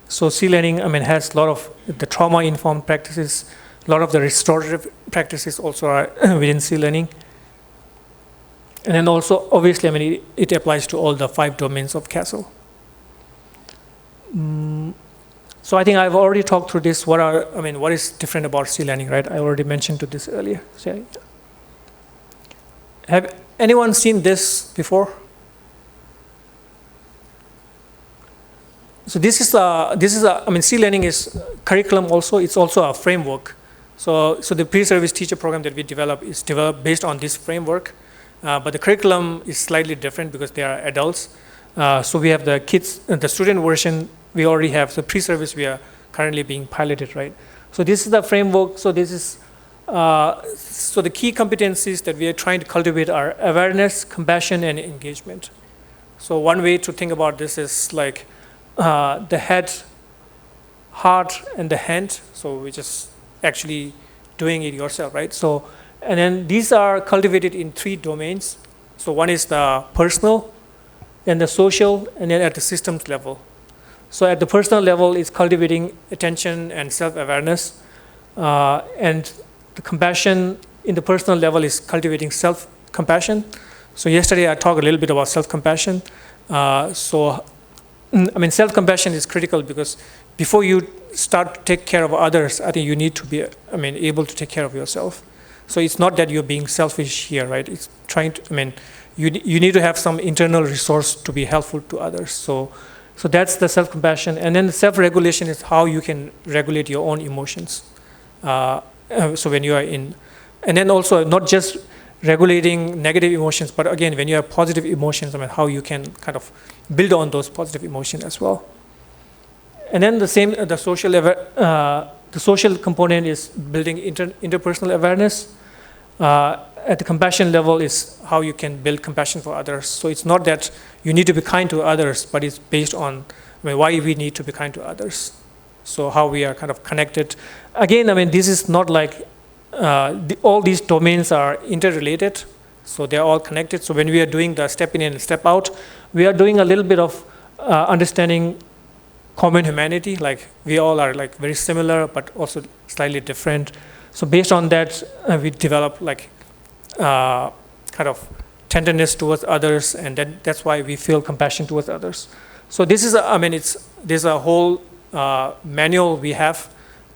So C-Learning, has a lot of the trauma-informed practices. A lot of the restorative practices also are within C-Learning. And then also, obviously, it applies to all the 5 domains of CASTLE. So I think I've already talked through this. What is different about C-Learning, right? I already mentioned to this earlier. So, have anyone seen this before? So this is C-Learning is curriculum also. It's also a framework. So the pre-service teacher program that we develop is developed based on this framework. But the curriculum is slightly different because they are adults. So we have the kids, the student version we already have. So pre-service we are currently being piloted, right? So this is the framework. So this is, so the key competencies that we are trying to cultivate are awareness, compassion, and engagement. So one way to think about this is like the head, heart, and the hand. So we're just actually doing it yourself, right? So, and then these are cultivated in 3 domains. So one is the personal, then the social, and then at the systems level. So at the personal level, it's cultivating attention and self-awareness. And the compassion in the personal level is cultivating self-compassion. So yesterday I talked a little bit about self-compassion. Self-compassion is critical because before you start to take care of others, I think you need to be, able to take care of yourself. So it's not that you're being selfish here, right? It's trying to, you need to have some internal resource to be helpful to others. So that's the self-compassion. And then the self-regulation is how you can regulate your own emotions. So when you are in, and then also not just regulating negative emotions, but again, when you have positive emotions, how you can kind of build on those positive emotions as well. And then the social component is building interpersonal awareness. At the compassion level is how you can build compassion for others. So it's not that you need to be kind to others, but it's based on why we need to be kind to others. So how we are kind of connected. Again, this is not like all these domains are interrelated, so they're all connected. So when we are doing the step in and step out, we are doing a little bit of understanding common humanity, like we all are like very similar, but also slightly different. So based on that, we develop like kind of tenderness towards others, and that's why we feel compassion towards others. So this is, there's a whole manual we have.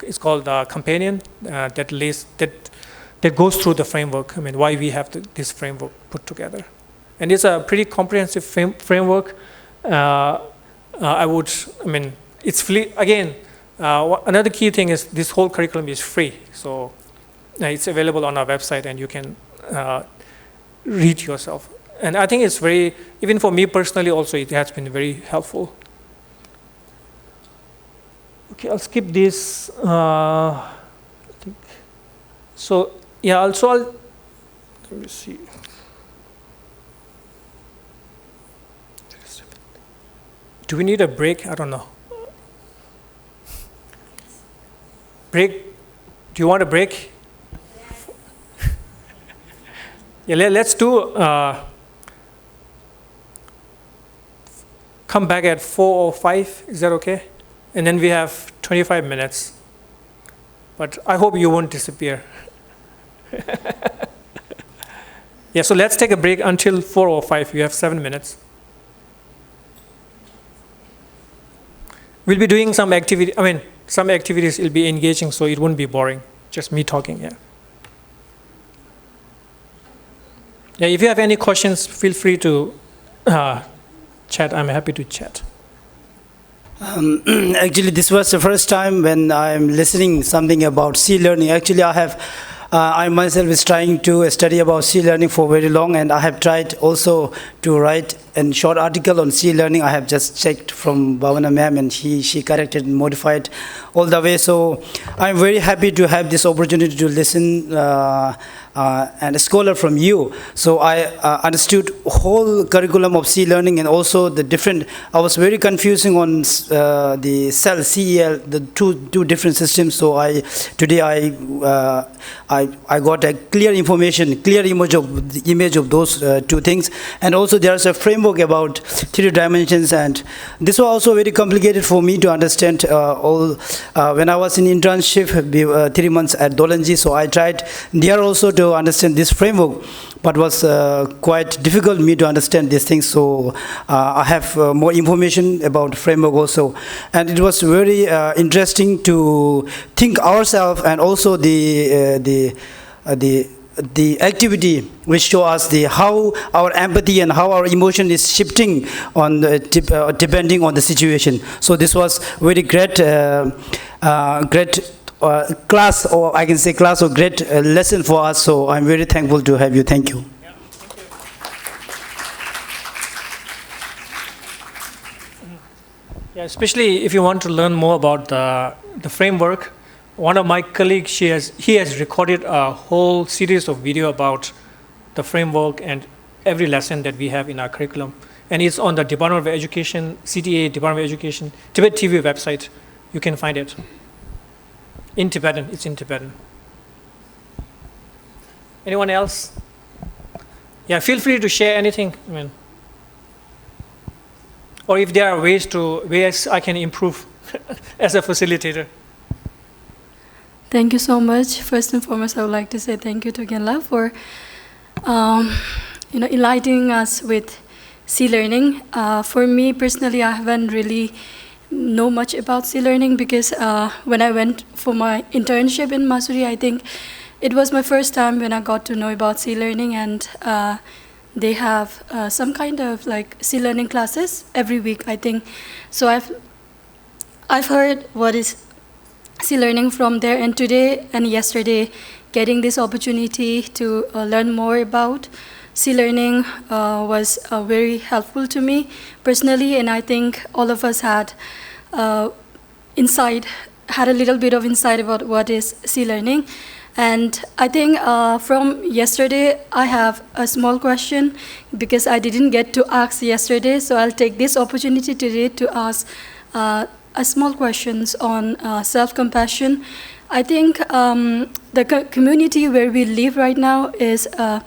It's called Companion that goes through the framework. Why we have this framework put together, and it's a pretty comprehensive framework. It's free. Again, another key thing is this whole curriculum is free. So it's available on our website, and you can read yourself. And I think it's very, even for me personally also, it has been very helpful. Okay, I'll skip this. I think. So yeah, also let me see. Do we need a break? I don't know. Break? Do you want a break? Yeah, let's do. Come back at 4 or 5. Is that okay? And then we have 25 minutes. But I hope you won't disappear. Yeah, so let's take a break until 4 or 5. You have 7 minutes. We'll be doing some activity. Some activities will be engaging, so it won't be boring. Just me talking, yeah. Yeah, if you have any questions, feel free to chat. I'm happy to chat. Actually, this was the first time when I'm listening something about C learning. Actually, I myself is trying to study about C learning for very long, and I have tried also to write a short article on C learning. I have just checked from Bhavana ma'am, and she corrected and modified all the way. So I'm very happy to have this opportunity to listen and a scholar from you. So I understood whole curriculum of C learning, and also the different. I was very confusing on the CEL, the two different systems. So today I got a clear information, clear image of those two things, and also there's a framework about 3 dimensions, and this was also very complicated for me to understand all. When I was in internship 3 months at Dolanji, so I tried there also to understand this framework, but was quite difficult me to understand these things. So I have more information about framework also, and it was very interesting to think ourselves, and also the activity which show us how our empathy and how our emotion is shifting on depending on the situation. So this was very great class, or I can say class, or great lesson for us. So I'm very thankful to have you. Thank you. Yeah, thank you. Yeah, especially if you want to learn more about the framework. One of my colleagues, he has recorded a whole series of video about the framework and every lesson that we have in our curriculum. And it's on the Department of Education, CTA, Department of Education, Tibet TV website. You can find it. In Tibetan, it's in Tibetan. Anyone else? Yeah, feel free to share anything. I mean, or if there are ways I can improve as a facilitator. Thank you so much. First and foremost, I would like to say thank you to Genla for enlightening us with C learning. For me personally, I haven't really know much about C learning because when I went for my internship in Masuri, I think it was my first time when I got to know about C learning, and they have some kind of like C learning classes every week, I think. So I've heard what is C learning from there, and today and yesterday getting this opportunity to learn more about C learning was very helpful to me personally, and I think all of us had a little bit of insight about what is C learning. And I think from yesterday I have a small question because I didn't get to ask yesterday, so I'll take this opportunity today to ask a small questions on self-compassion. I think the community where we live right now is a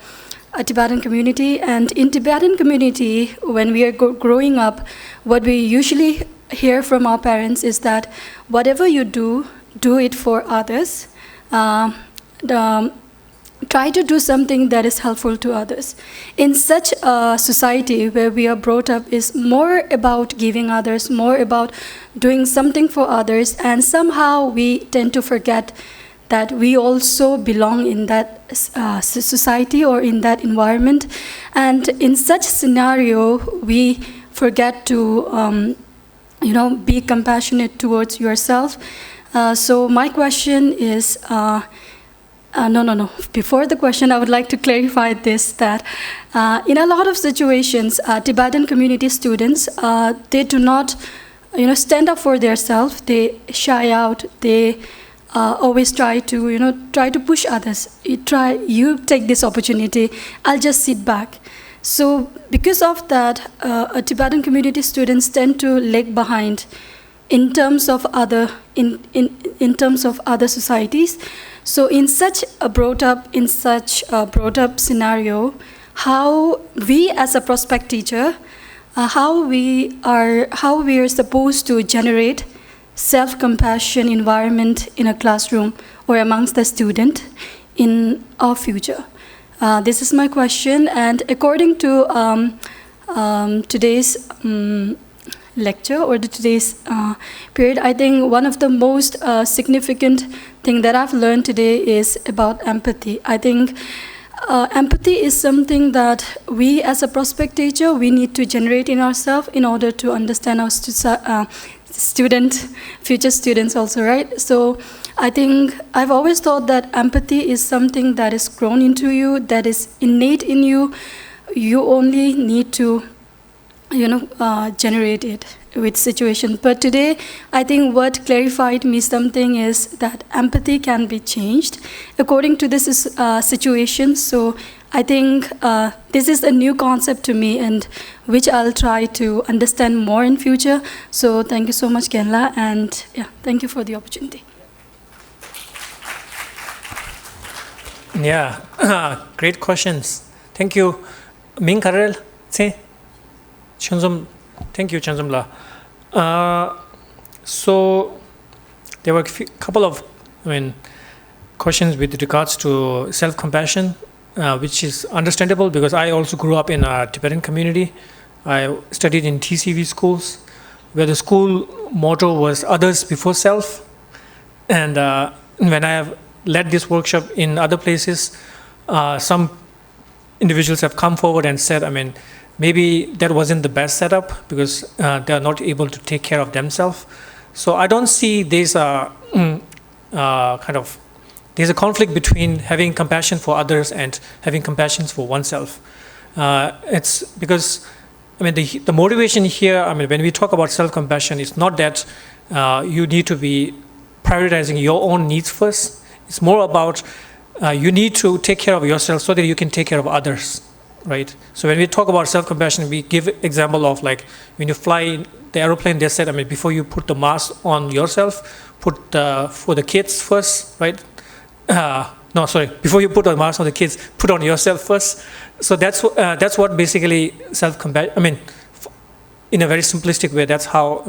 Tibetan community, and in Tibetan community, when we are growing up, what we usually hear from our parents is that whatever you do it for others. Try to do something that is helpful to others. In such a society where we are brought up is more about giving others, more about doing something for others, and somehow we tend to forget that we also belong in that society or in that environment. And in such scenario, we forget to be compassionate towards yourself. So my question is, no. Before the question, I would like to clarify this, that in a lot of situations, Tibetan community students, they do not, stand up for themselves. They shy out. They always try to push others. You take this opportunity. I'll just sit back. So because of that, Tibetan community students tend to lag behind in terms of other societies. So in such a brought up scenario, how we as a prospect teacher, how we are supposed to generate self-compassion environment in a classroom or amongst the student in our future. This is my question, and according to today's lecture or today's period, I think one of the most significant thing that I've learned today is about empathy. I think empathy is something that we as a prospect teacher, we need to generate in ourselves in order to understand our future students also, right? So I think I've always thought that empathy is something that is grown into you, that is innate in you. You only need to, generate it with situation. But today, I think what clarified me something is that empathy can be changed according to this situation. So I think this is a new concept to me, and which I'll try to understand more in future. So thank you so much, Kenla, and yeah, thank you for the opportunity. Yeah, great questions. Thank you. Ming Karel, say. Thank you, Chanzumla. So there were a couple of questions with regards to self-compassion, which is understandable because I also grew up in a Tibetan community. I studied in TCV schools, where the school motto was others before self. And when I have led this workshop in other places, some individuals have come forward and said, maybe that wasn't the best setup because they are not able to take care of themselves. So I don't see there's a there's a conflict between having compassion for others and having compassion for oneself. It's because the motivation here, when we talk about self-compassion, it's not that you need to be prioritizing your own needs first. It's more about you need to take care of yourself so that you can take care of others. Right. So when we talk about self-compassion, we give example of like when you fly the aeroplane. They said, before you put the mask on yourself, put for the kids first, right? Before you put the mask on the kids, put on yourself first. So that's what basically self-compassion. In a very simplistic way, that's how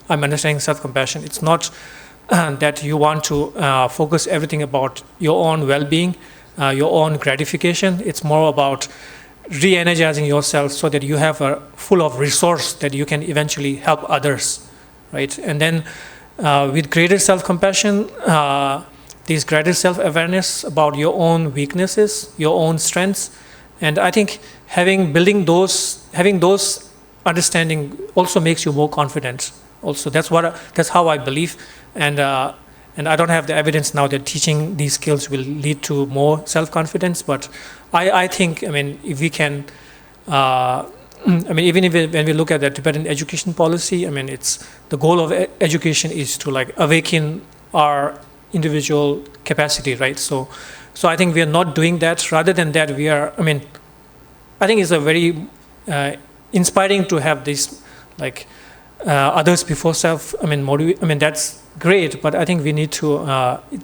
I'm understanding self-compassion. It's not that you want to focus everything about your own well-being, your own gratification. It's more about re-energizing yourself so that you have a full of resource that you can eventually help others, right? And then with greater self-compassion, this greater self-awareness about your own weaknesses, your own strengths, and I think having those understanding also makes you more confident. Also, that's how I believe, and I don't have the evidence now that teaching these skills will lead to more self-confidence, but I think, if we can, even when we look at the Tibetan education policy, it's the goal of education is to like awaken our individual capacity, right? So I think we are not doing that. Rather than that, we are, I think it's a very inspiring to have this like others before self, that's great, but I think we need to,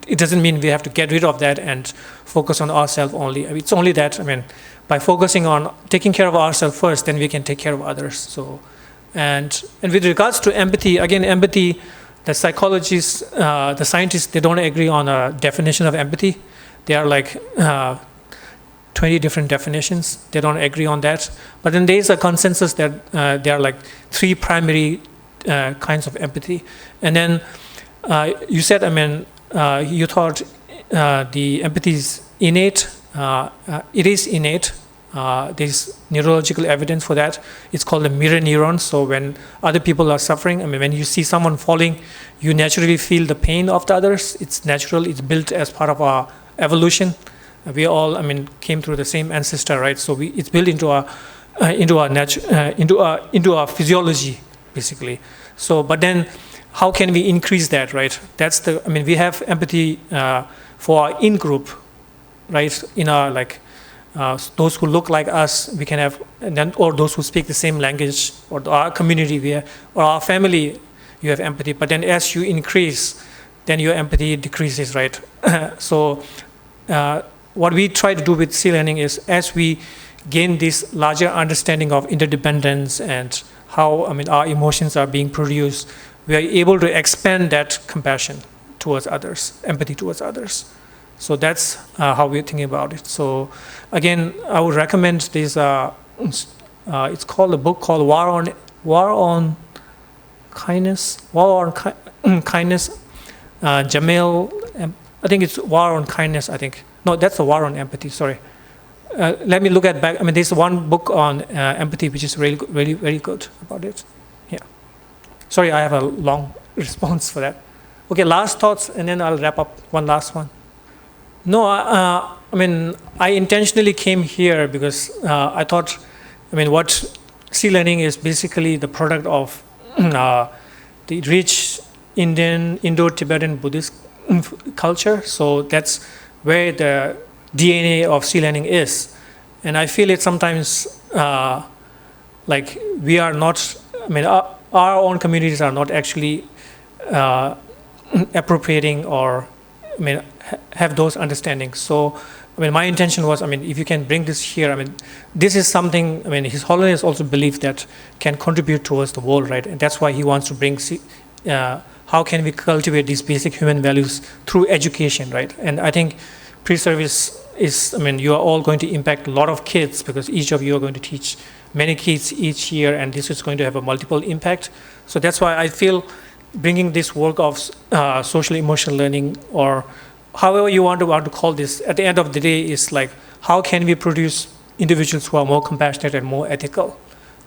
it doesn't mean we have to get rid of that and focus on ourselves only. It's only that, by focusing on taking care of ourselves first, then we can take care of others. So, and with regards to empathy, again, empathy, the psychologists, the scientists, they don't agree on a definition of empathy. There are like 20 different definitions. They don't agree on that. But then there's a consensus that there are like 3 primary kinds of empathy. And then you said, you thought the empathy is innate. It is innate. There's neurological evidence for that. It's called the mirror neuron. So when other people are suffering, when you see someone falling, you naturally feel the pain of the others. It's natural. It's built as part of our evolution. We all, came through the same ancestor, right? So it's built into our physiology, basically. So, but then, how can we increase that, right? That's the. We have empathy for our in-group, right? In our those who look like us, we can have, and then, or those who speak the same language, or our community, or our family, you have empathy. But then, as you increase, then your empathy decreases, right? So. What we try to do with sea learning is, as we gain this larger understanding of interdependence and how our emotions are being produced, we are able to expand that compassion towards others, empathy towards others. So that's how we're thinking about it. So again, I would recommend this. It's called a book called War on Kindness. Kindness. Jamil, I think it's War on Kindness. I think. No, that's a War on Empathy, sorry. Let me look at back. There's one book on empathy which is really, really very good about it. Yeah. Sorry, I have a long response for that. Okay, last thoughts, and then I'll wrap up. One last one. No, I mean, I intentionally came here because I thought, I mean, what sea learning is basically the product of the rich Indian, Indo-Tibetan Buddhist culture. So that's where the DNA of sea learning is. And I feel it sometimes like we are not, I mean, our own communities are not actually appropriating or, I mean, have those understandings. So, I mean, my intention was, I mean, if you can bring this here, I mean, this is something, I mean, His Holiness also believes that can contribute towards the world, right? And that's why he wants to bring, how can we cultivate these basic human values through education, right? And I think Preservice is, I mean, you are all going to impact a lot of kids because each of you are going to teach many kids each year, and this is going to have a multiple impact. So that's why I feel bringing this work of social emotional learning, or however you want to call this, at the end of the day is like, how can we produce individuals who are more compassionate and more ethical,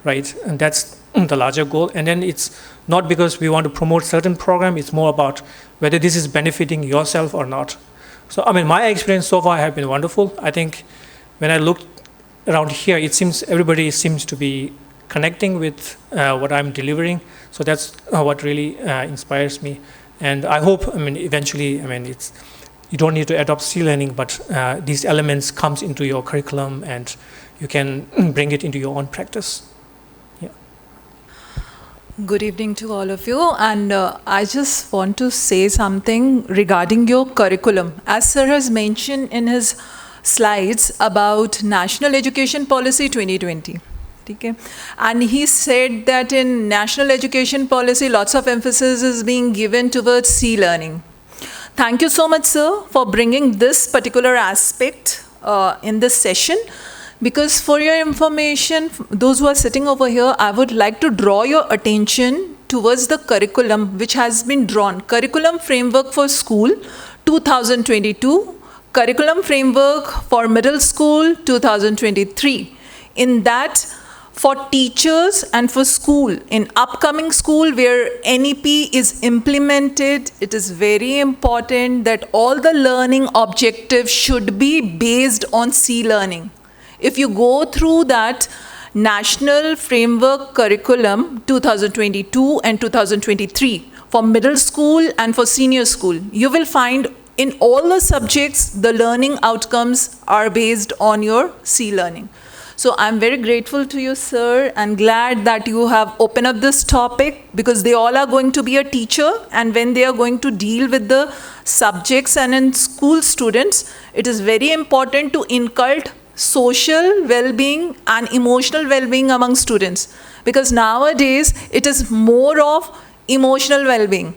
right? And that's the larger goal. And then it's not because we want to promote certain program, it's more about whether this is benefiting yourself or not. So, I mean, my experience so far have been wonderful. I think when I look around here, it seems everybody seems to be connecting with what I'm delivering. So that's what really inspires me. And I hope, I mean, eventually, I mean, it's, you don't need to adopt sea learning, but these elements comes into your curriculum and you can bring it into your own practice. Yeah. Good evening to all of you, and I just want to say something regarding your curriculum. As Sir has mentioned in his slides about National Education Policy 2020. Okay? And he said that in National Education Policy, lots of emphasis is being given towards sea learning. Thank you so much, sir, for bringing this particular aspect in this session. Because for your information, those who are sitting over here, I would like to draw your attention towards the curriculum which has been drawn. Curriculum Framework for School 2022, Curriculum Framework for Middle School 2023. In that, for teachers and for school, in upcoming school where NEP is implemented, it is very important that all the learning objectives should be based on sea learning. If you go through that National Framework Curriculum 2022 and 2023 for middle school and for senior school, you will find in all the subjects, the learning outcomes are based on your sea learning. So I'm very grateful to you, sir, and glad that you have opened up this topic, because they all are going to be a teacher, and when they are going to deal with the subjects and in school students, it is very important to inculcate social well-being and emotional well-being among students, because nowadays it is more of emotional well-being.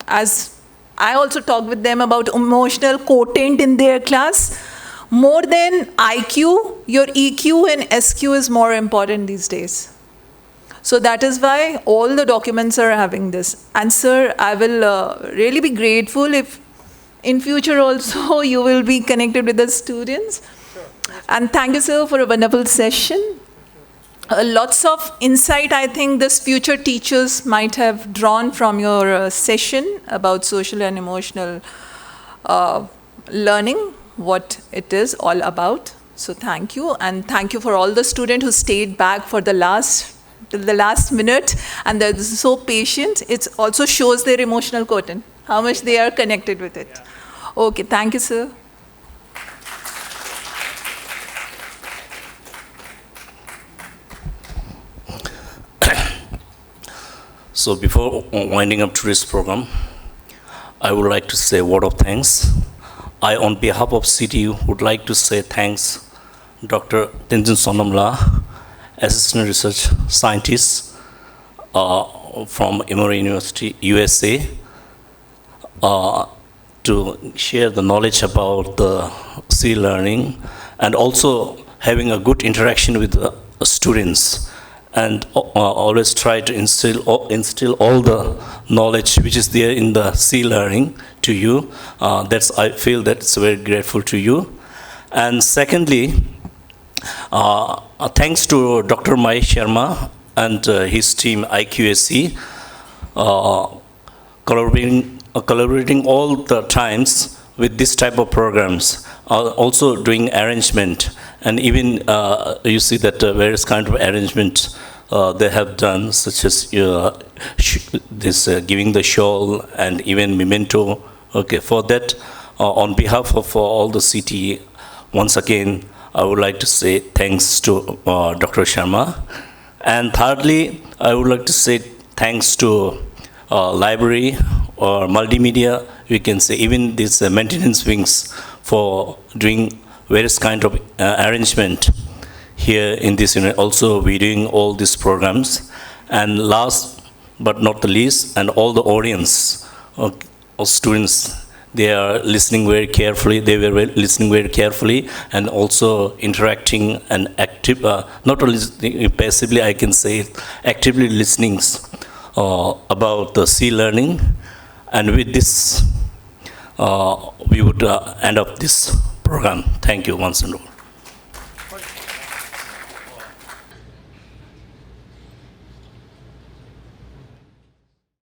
As I also talk with them about emotional quotient in their class, more than IQ, your EQ and SQ is more important these days. So that is why all the documents are having this. And sir, I will really be grateful if in future also you will be connected with the students. And thank you, sir, for a wonderful session. Lots of insight, I think, this future teachers might have drawn from your session about social and emotional learning, what it is all about. So thank you, and thank you for all the students who stayed back for the last minute, and they're so patient. It also shows their emotional quotient, how much they are connected with it. Okay, thank you, sir. So before winding up today's program, I would like to say a word of thanks. I, on behalf of CTU, would like to say thanks Dr. Tenzin Sonam, Assistant Research Scientist from Emory University, USA, to share the knowledge about the sea learning and also having a good interaction with the students, and always try to instill all the knowledge which is there in the sea learning to you. I feel that's very grateful to you. And secondly, thanks to Dr. Mai Sharma and his team IQAC uh, collaborating all the times with this type of programs, also doing arrangement, and even you see that various kind of arrangements they have done, such as this giving the shawl and even memento. Okay, for that, on behalf of all the CT, once again, I would like to say thanks to Dr. Sharma. And thirdly, I would like to say thanks to library or multimedia, we can say, even these maintenance wings for doing various kind of arrangement here in this unit. Also, we're doing all these programs. And last but not the least, and all the audience of students, they are listening very carefully. They were listening very carefully and also interacting and active, not only passively, I can say, actively listening about the C-learning. And with this, we would end up this program. Thank you once and all.